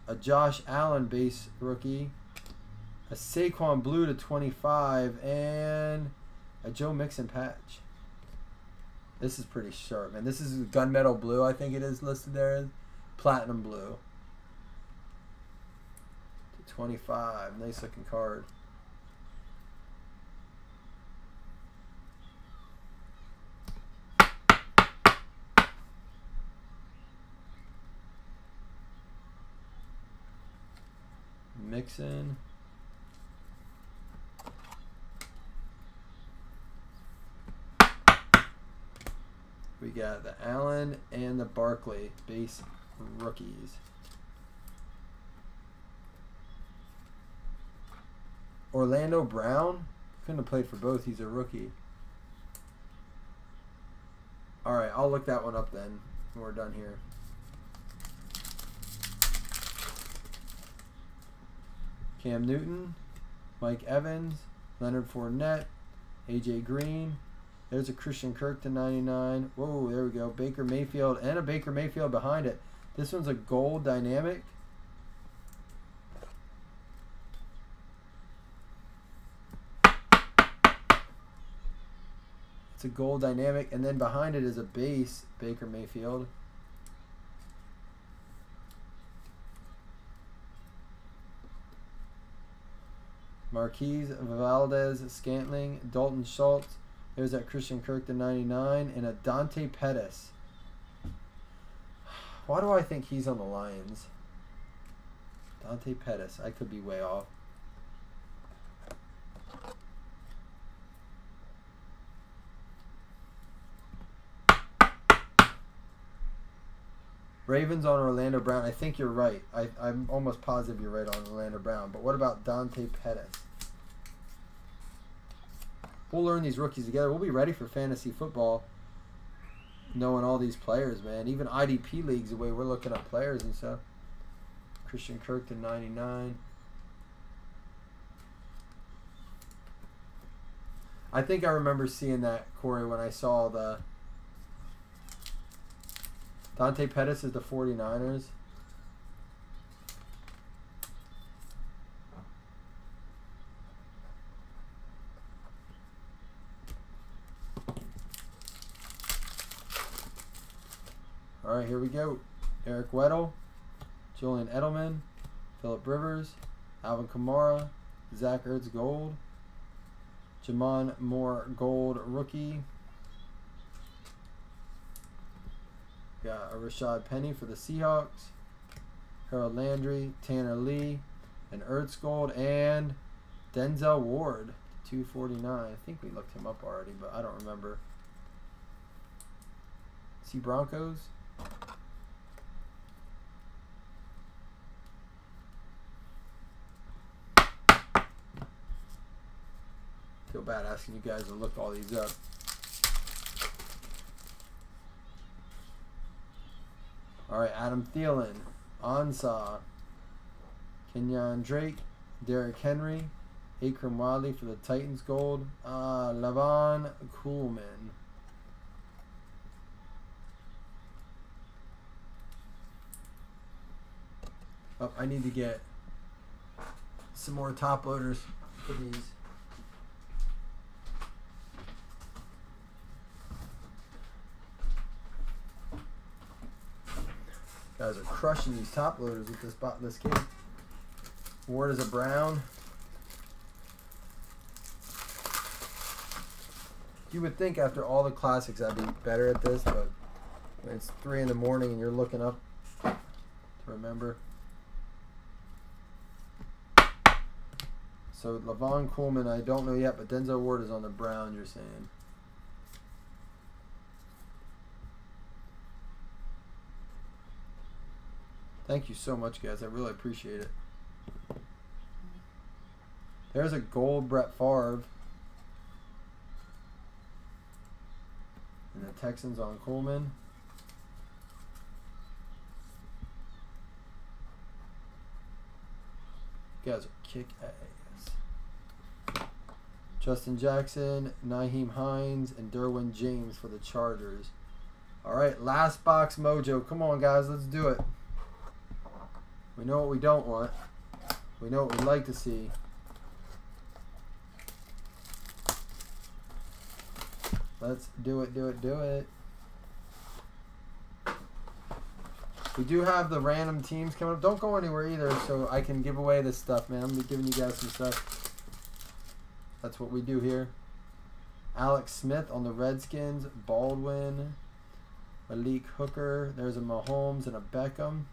A Josh Allen base rookie. A Saquon blue to 25. And a Joe Mixon patch. This is pretty sharp, man. This is gunmetal blue, I think it is listed there as. Platinum blue. To 25. Nice looking card. Mixon. We got the Allen and the Barkley base rookies. Orlando Brown. Couldn't have played for both. He's a rookie. All right, I'll look that one up then when we're done here. Cam Newton, Mike Evans, Leonard Fournette, AJ Green. There's a Christian Kirk to 99. Whoa, there we go. Baker Mayfield and a Baker Mayfield behind it. This one's a gold dynamic. It's a gold dynamic, and then behind it is a base Baker Mayfield. Marquise Valdez Scantling, Dalton Schultz. There's that Christian Kirk to 99, and a Dante Pettis. Why do I think he's on the Lions? Dante Pettis. I could be way off. Ravens on Orlando Brown. I think you're right. I'm almost positive you're right on Orlando Brown. But what about Dante Pettis? We'll learn these rookies together. We'll be ready for fantasy football knowing all these players, man. Even IDP leagues, the way we're looking at players and stuff. Christian Kirk to 99. I think I remember seeing that, Corey, when I saw the Dante Pettis is the 49ers. All right, here we go. Eric Weddle, Julian Edelman, Phillip Rivers, Alvin Kamara, Zach Ertz gold, Jamon Moore gold rookie. Got a Rashad Penny for the Seahawks, Harold Landry, Tanner Lee, and Ertz gold, and Denzel Ward, 249. I think we looked him up already, but I don't remember. See Broncos. Feel bad asking you guys to look all these up. All right, Adam Thielen, Ansah, Kenyon Drake, Derrick Henry, Akram Wadley for the Titans gold, Lavon Coolman. Oh, I need to get some more top loaders for these. Guys are crushing these top loaders with this kid. Ward is a Brown. You would think after all the classics I'd be better at this, but when it's 3 in the morning and you're looking up to remember. So Lavon Coleman, I don't know yet, but Denzel Ward is on the Browns, you're saying. Thank you so much, guys. I really appreciate it. There's a gold Brett Favre. And the Texans on Coleman. You guys are kick ass. Justin Jackson, Nyheim Hines, and Derwin James for the Chargers. All right, last box mojo. Come on, guys. Let's do it. We know what we don't want. We know what we'd like to see. Let's do it, do it, do it. We do have the random teams coming up. Don't go anywhere either so I can give away this stuff, man. I'm going to be giving you guys some stuff. That's what we do here. Alex Smith on the Redskins. Baldwin. Malik Hooker. There's a Mahomes and a Beckham.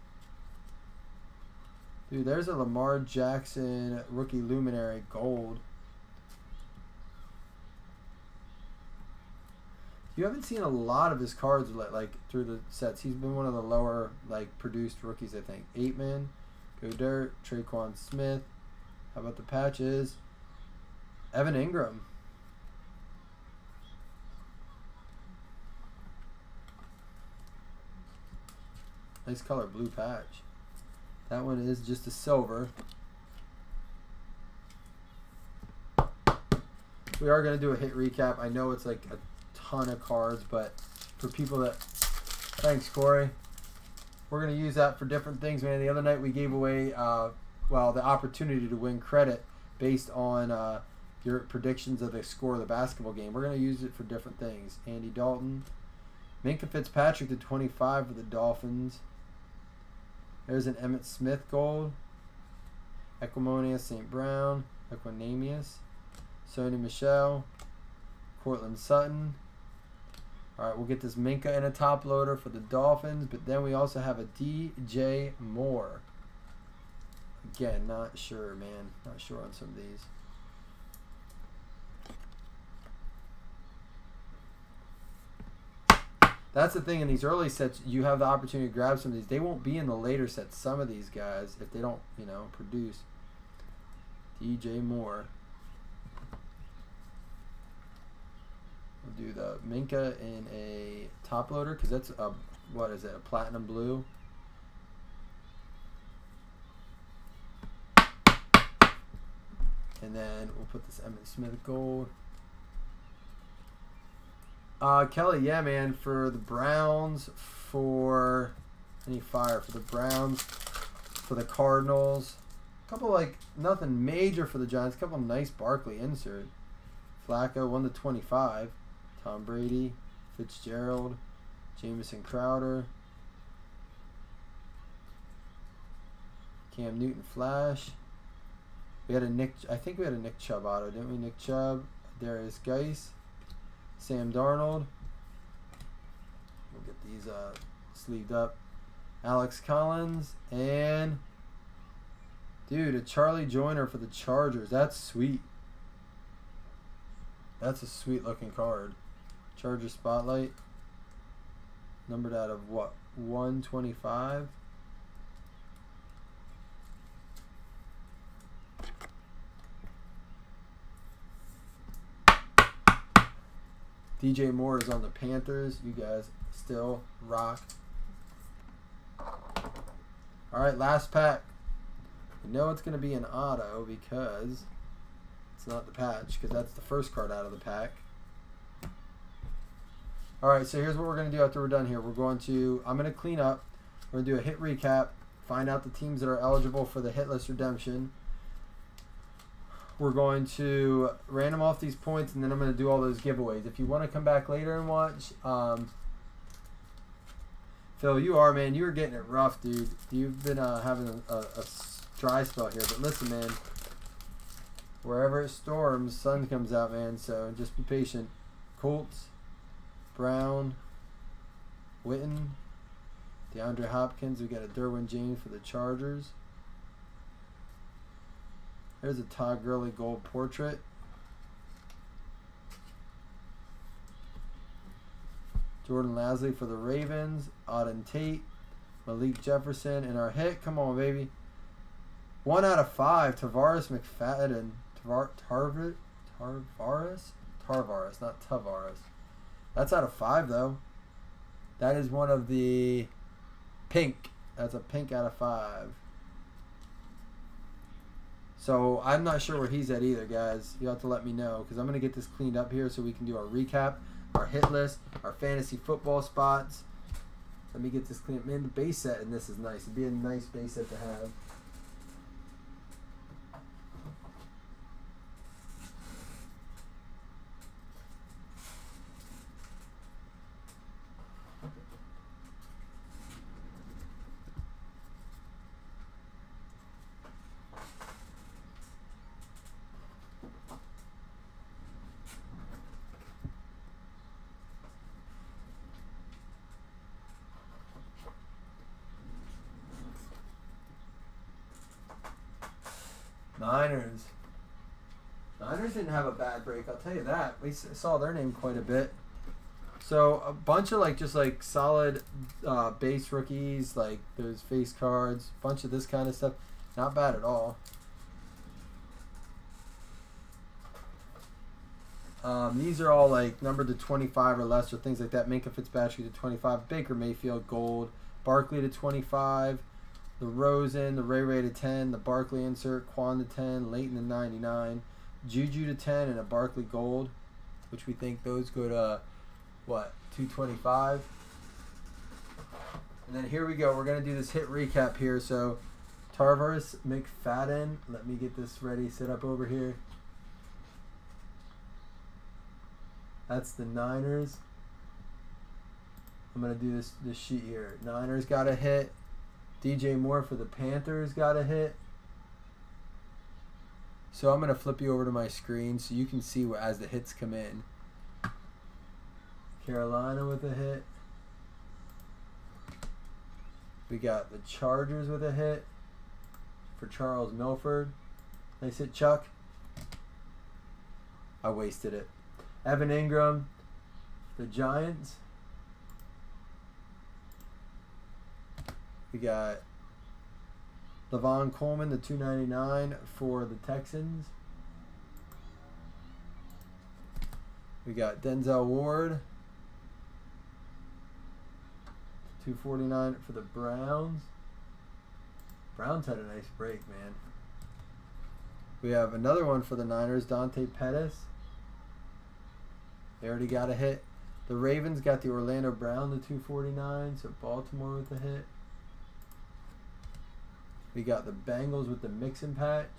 Dude, there's a Lamar Jackson rookie luminary gold. You haven't seen a lot of his cards like through the sets. He's been one of the lower produced rookies, I think. 8-man, Go Dirt, Traquan Smith. How about the patches? Evan Ingram. Nice color, blue patch. That one is just a silver. We are going to do a hit recap. I know it's like a ton of cards, but for people that... Thanks, Corey. We're going to use that for different things, man. The other night we gave away, well, the opportunity to win credit based on your predictions of the score of the basketball game. We're going to use it for different things. Andy Dalton. Minkah Fitzpatrick to 25 for the Dolphins. There's an Emmitt Smith gold. Equimonius St. Brown. Equinamius. Sony Michel. Cortland Sutton. Alright, we'll get this Minkah in a top loader for the Dolphins. But then we also have a DJ Moore. Again, not sure, man. Not sure on some of these. That's the thing, in these early sets, you have the opportunity to grab some of these. They won't be in the later sets, some of these guys, if they don't, you know, produce. DJ Moore. We'll do the Minkah in a top loader, because that's a, what is it, a platinum blue. And then we'll put this Emmitt Smith gold. Kelly, yeah, man, for the Browns, for any fire for the Browns, for the Cardinals, a couple like nothing major for the Giants, a couple nice Barkley insert. Flacco 1/25, Tom Brady, Fitzgerald, Jamison Crowder, Cam Newton Flash, We had a Nick. I think we had a Nick Chubb auto, didn't we? Nick Chubb, Darius Geis, Sam Darnold. We'll get these sleeved up. Alex Collins and dude, a Charlie Joyner for the Chargers. That's sweet. That's a sweet looking card. Charger Spotlight. Numbered out of what? 125. DJ Moore is on the Panthers. You guys still rock. Alright, last pack. You know it's going to be an auto because it's not the patch, because that's the first card out of the pack. Alright, so here's what we're going to do after we're done here. I'm going to clean up. We're going to do a hit recap, find out the teams that are eligible for the hitless redemption. We're going to random off these points, and then I'm going to do all those giveaways. If you want to come back later and watch, Phil, you were getting it rough, dude. You've been having a dry spell here, but listen, man, wherever it storms, sun comes out, man, so just be patient. Colts, Brown, Witten, DeAndre Hopkins. We got a Derwin James for the Chargers. There's a Todd Gurley gold portrait. Jordan Lasley for the Ravens. Auden Tate. Malik Jefferson. And our hit, come on, baby. 1 out of 5. Tavares McFadden. Tarvaris, not Tavares. That's out of 5, though. That is one of the pink. That's a pink out of 5. So I'm not sure where he's at either, guys. You have to let me know, because I'm going to get this cleaned up here so we can do our recap, our hit list, our fantasy football spots. Let me get this cleaned up. Man, the base set in this is nice. It'd be a nice base set to have. Niners didn't have a bad break, I'll tell you that. We saw their name quite a bit. So a bunch of just solid base rookies, like those face cards, bunch of this kind of stuff. Not bad at all. These are all numbered to 25 or less, or things like that. Minka Fitzpatrick to 25, Baker Mayfield gold, Barkley to 25. The Rosen, the Ray to 10, the Barkley insert, Quan to 10, Leighton to 99, Juju to 10, and a Barkley gold, which we think those go to, what, 225? And then here we go. We're going to do this hit recap here. So, Tarvaris McFadden. Let me get this ready, set up over here. That's the Niners. I'm going to do this sheet here. Niners got a hit. DJ Moore for the Panthers got a hit. So I'm going to flip you over to my screen so you can see as the hits come in. Carolina with a hit. We got the Chargers with a hit for Charles Milford. Nice hit, Chuck. I wasted it. Evan Ingram, the Giants. We got Levon Coleman, the 299 for the Texans. We got Denzel Ward, 249 for the Browns. Browns had a nice break, man. We have another one for the Niners, Dante Pettis. They already got a hit. The Ravens got the Orlando Brown, the 249, so Baltimore with a hit. We got the Bengals with the mix and patch.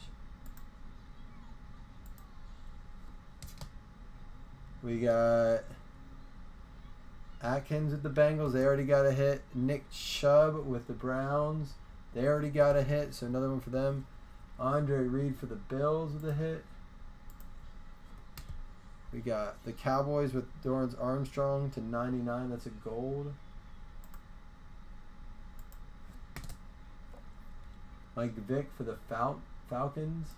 We got Atkins with the Bengals. They already got a hit. Nick Chubb with the Browns. They already got a hit, so another one for them. Andre Reed for the Bills with a hit. We got the Cowboys with Dorrance Armstrong to 99. That's a gold. Mike Vick for the Falcons.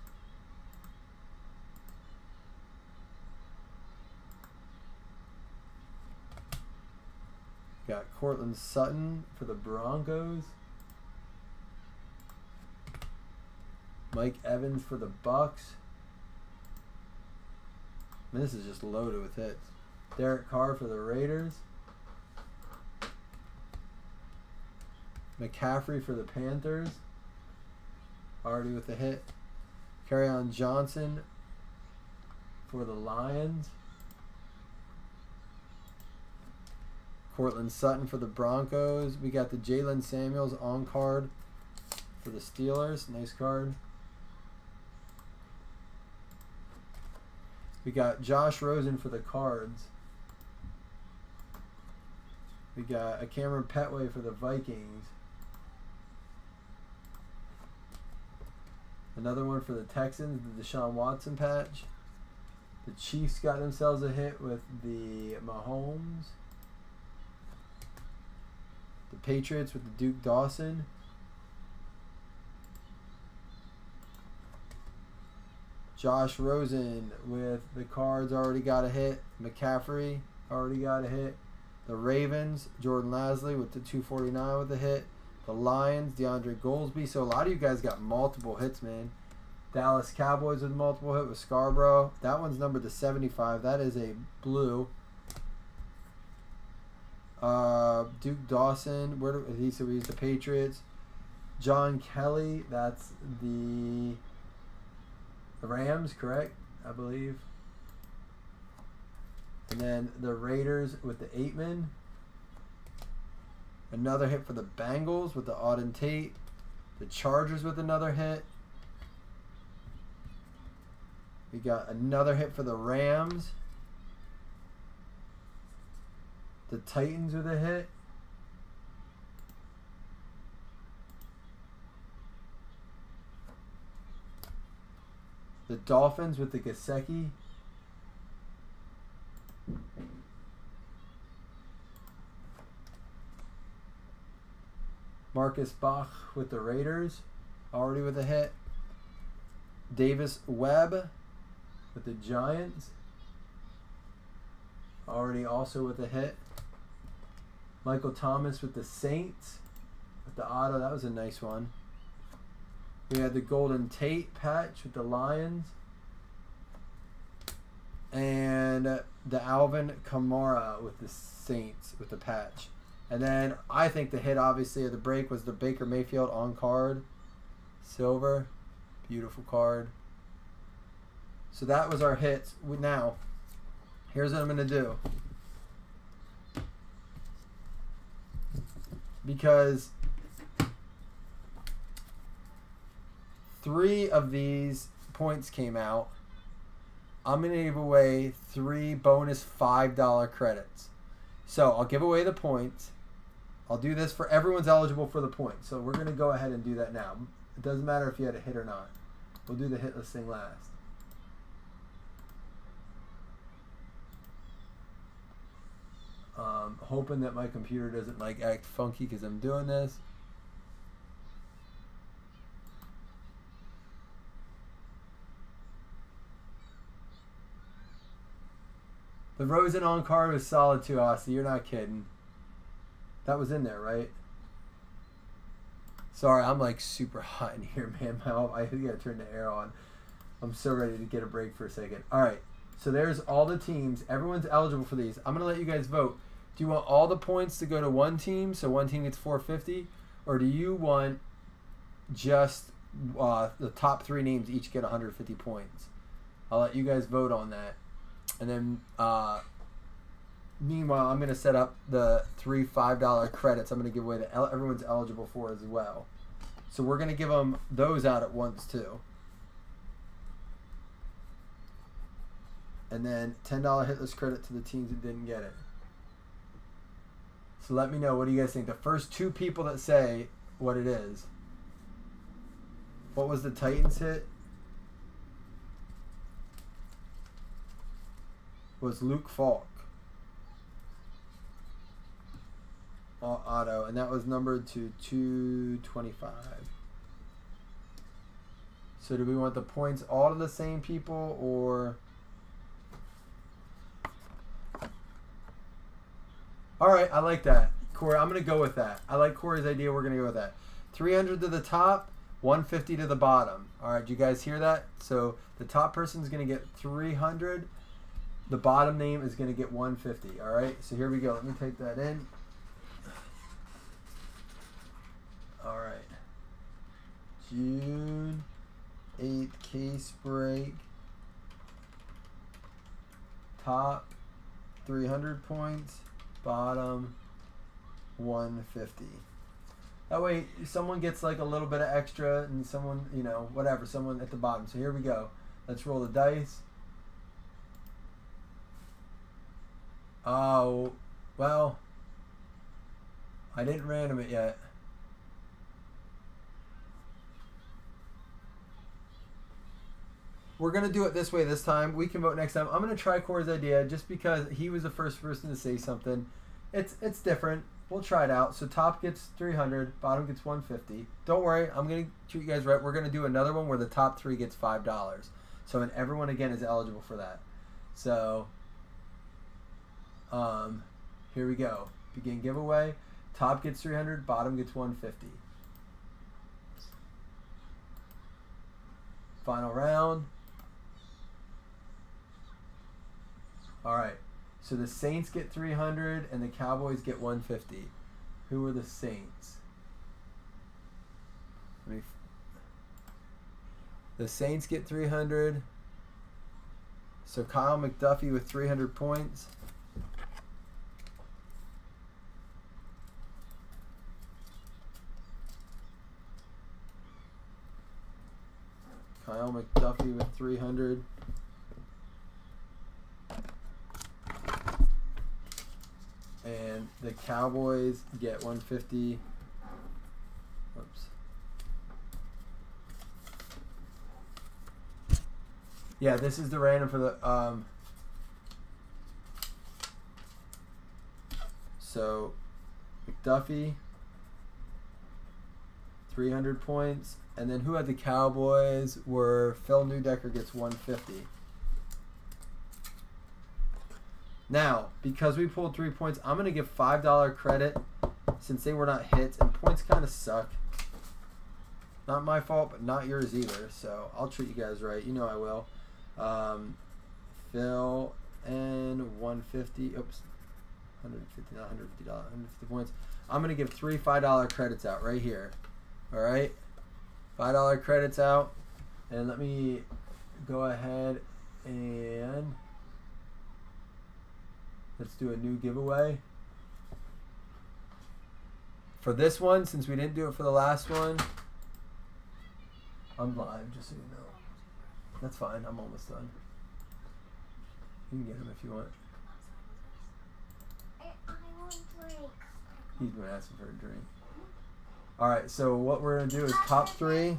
Got Cortland Sutton for the Broncos. Mike Evans for the Bucks. Man, this is just loaded with hits. Derek Carr for the Raiders. McCaffrey for the Panthers. Already with the hit. Kerryon Johnson for the Lions. Cortland Sutton for the Broncos. We got the Jalen Samuels on card for the Steelers. Nice card. We got Josh Rosen for the Cards. We got a Cameron Petway for the Vikings. Another one for the Texans, the Deshaun Watson patch. The Chiefs got themselves a hit with the Mahomes. The Patriots with the Duke Dawson. Josh Rosen with the Cards already got a hit. McCaffrey already got a hit. The Ravens, Jordan Lasley with the 249 with a hit. The Lions, DeAndre Goldsby. So a lot of you guys got multiple hits, man. Dallas Cowboys with multiple hit with Scarborough. That one's numbered to 75. That is a blue. Duke Dawson. Where do he said we used the Patriots? John Kelly. That's the Rams, correct? I believe. And then the Raiders with the Aitman. Another hit for the Bengals with the Auden Tate. The Chargers with another hit. We got another hit for the Rams. The Titans with a hit. The Dolphins with the Gesicki. Marcus Bach with the Raiders, already with a hit. Davis Webb with the Giants, already also with a hit. Michael Thomas with the Saints, with the auto. That was a nice one. We had the Golden Tate patch with the Lions. And the Alvin Kamara with the Saints with the patch. And then I think the hit, obviously, of the break was the Baker Mayfield on card. Silver. Beautiful card. So that was our hits. Now, here's what I'm going to do. Because 3 of these points came out, I'm going to give away 3 bonus $5 credits. So I'll give away the points. I'll do this for everyone's eligible for the points. So we're going to go ahead and do that now. It doesn't matter if you had a hit or not. We'll do the hitless thing last. Hoping that my computer doesn't like act funky because I'm doing this. The Rosen on card was solid too, Austin. You're not kidding. That was in there, right? Sorry, I'm like super hot in here, man. I gotta turn the air on. I'm so ready to get a break for a second. All right, so there's all the teams. Everyone's eligible for these. I'm gonna let you guys vote. Do you want all the points to go to one team, so one team gets 450, or do you want just the top 3 names each get 150 points? I'll let you guys vote on that. And then, meanwhile, I'm going to set up the 3 $5 credits I'm going to give away that everyone's eligible for as well. So we're going to give them those out at once, too. And then $10 hitless credit to the teams that didn't get it. So let me know, what do you guys think? The first 2 people that say what it is, What was the Titans hit? Was Luke Falk. Auto, and that was numbered to 225. So do we want the points all to the same people, or... Alright, I like that. Corey, I'm going to go with that. I like Corey's idea. We're going to go with that. 300 to the top, 150 to the bottom. Alright, do you guys hear that? So the top person is going to get 300. The bottom name is going to get 150. Alright, so here we go. Let me take that in. Alright. June 8th case break. Top 300 points. Bottom 150. That way someone gets like a little bit of extra and someone, you know, whatever, someone at the bottom. So here we go. Let's roll the dice. Oh, well, I didn't random it yet. We're going to do it this way this time. We can vote next time. I'm going to try Corey's idea just because he was the first person to say something. It's different. We'll try it out. So top gets 300, bottom gets 150. Don't worry, I'm going to treat you guys right. We're going to do another one where the top 3 gets $5. So and everyone again is eligible for that. So here we go. Begin giveaway. Top gets 300, bottom gets 150. Final round. All right. So the Saints get 300 and the Cowboys get 150. Who are the Saints? The Saints get 300. So Kyle McDuffie with 300 points. Kyle McDuffie with 300. And the Cowboys get 150. Oops. Yeah, this is the random for the so McDuffie 300 points, and then who had the Cowboys were Phil Newdecker gets 150. Now, because we pulled 3 points, I'm going to give $5 credit since they were not hits, and points kind of suck. Not my fault, but not yours either, so I'll treat you guys right. You know I will. Phil and 150. Oops. 150, not 150, 150 points. I'm going to give 3 $5 credits out right here. All right? $5 credits out. And let me go ahead and... let's do a new giveaway. For this one, since we didn't do it for the last one, I'm live, just so you know. That's fine, I'm almost done. You can get him if you want. I want a drink. He's been asking for a drink. Alright, so what we're going to do is top 3,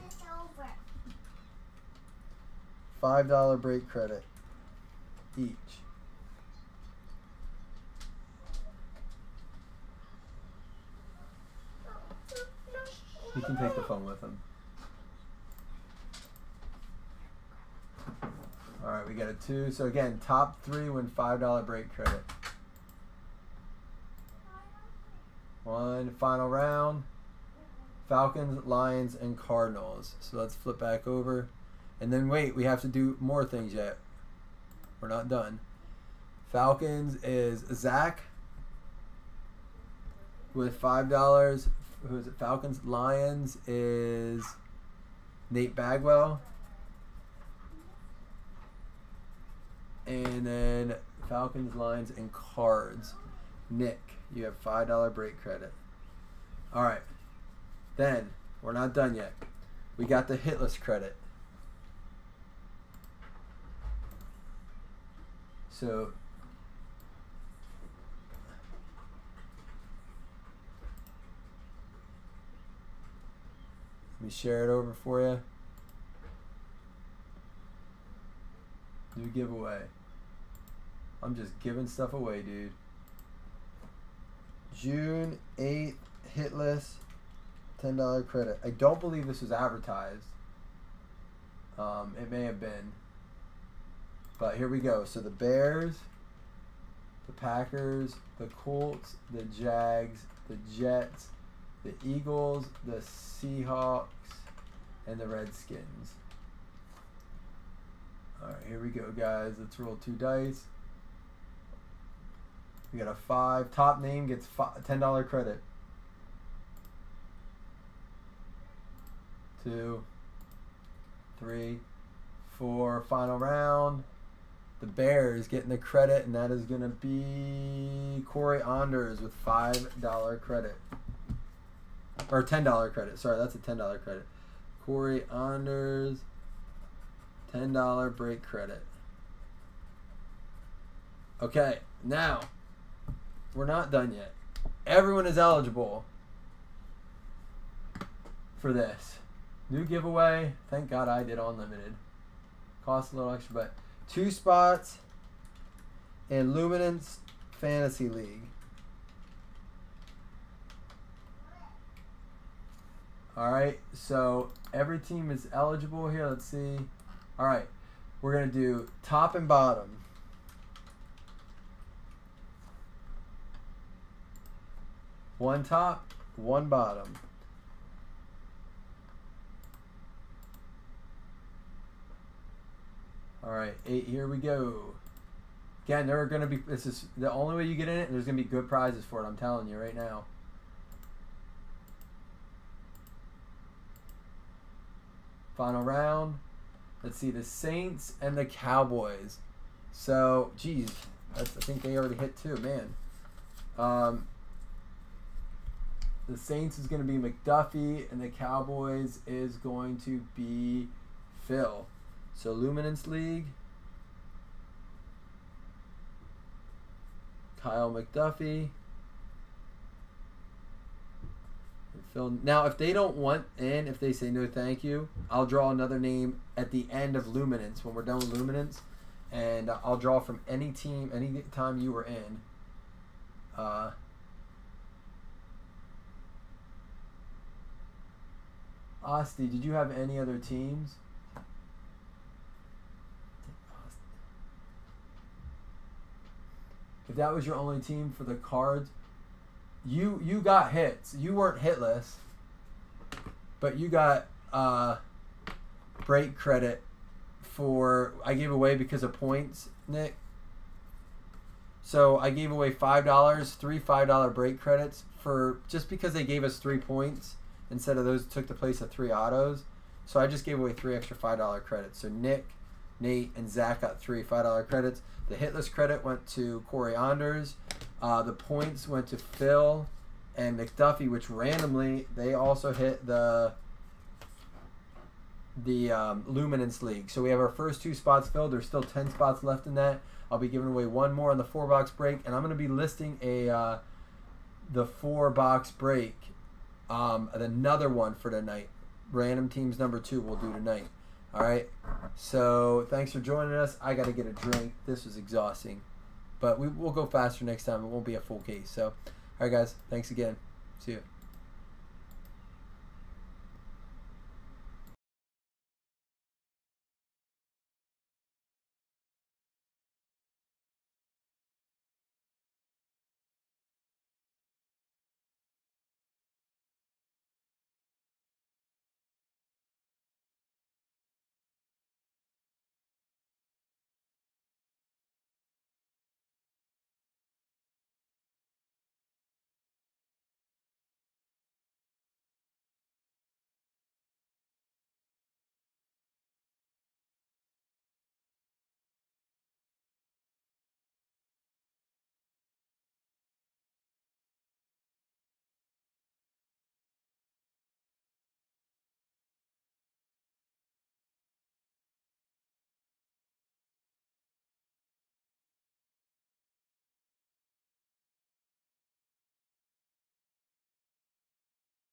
$5 break credit each. You can take the phone with him. Alright, we got a 2. So again, top 3 win $5 break credit. One final round. Falcons, Lions, and Cardinals. So let's flip back over. And then wait, we have to do more things yet. We're not done. Falcons is Zach with $5. Who is it? Falcons. Lions is Nate Bagwell. And then Falcons, Lions, and Cards. Nick, you have $5 break credit. All right. Then, we're not done yet. We got the hitless credit. So, let me share it over for you. New giveaway. I'm just giving stuff away, dude. June 8th, hitless, $10 credit. I don't believe this was advertised. It may have been. But here we go. So the Bears, the Packers, the Colts, the Jags, the Jets, the Eagles, the Seahawks, and the Redskins. Alright, here we go, guys. Let's roll 2 dice. We got a 5. Top name gets $10 credit. 2, 3, 4. Final round. The Bears getting the credit, and that is going to be Corey Anders with $5 credit. Or $10 credit. Sorry, that's a $10 credit. Corey Anders, $10 break credit. Okay, now, we're not done yet. Everyone is eligible for this. New giveaway. Thank God I did unlimited. Cost a little extra, but 2 spots in Luminance Fantasy League. Alright, so every team is eligible here. Let's see. Alright, we're going to do top and bottom. One top, one bottom. Alright, 8, here we go. Again, there are going to be, this is the only way you get in it, and there's going to be good prizes for it, I'm telling you right now. Final round. Let's see, the Saints and the Cowboys. So, geez, I think they already hit 2, man. The Saints is going to be McDuffie, and the Cowboys is going to be Phil. So, Luminance League. Kyle McDuffie. And Phil. Now, if they don't want in, if they say no thank you, I'll draw another name at the end of Luminance when we're done with Luminance. And I'll draw from any team, any time you were in. Asti, did you have any other teams? If that was your only team for the cards, you got hits. You weren't hitless, but you got break credit for, I gave away because of points, Nick. So I gave away $5, 3 $5 break credits for just because they gave us 3 points instead of those took the place of 3 autos. So I just gave away 3 extra $5 credits. So Nick, Nate, and Zach got 3 $5 credits. The hitless credit went to Corey Anders. The points went to Phil and McDuffie, which randomly they also hit the Luminance League. So we have our first 2 spots filled. There's still 10 spots left in that. I'll be giving away 1 more on the 4-box break, and I'm going to be listing the 4-box break, another one for tonight. Random teams number 2 we'll do tonight. All right. So thanks for joining us. I got to get a drink. This was exhausting, but we'll go faster next time. It won't be a full case. So, all right, guys. Thanks again. See you.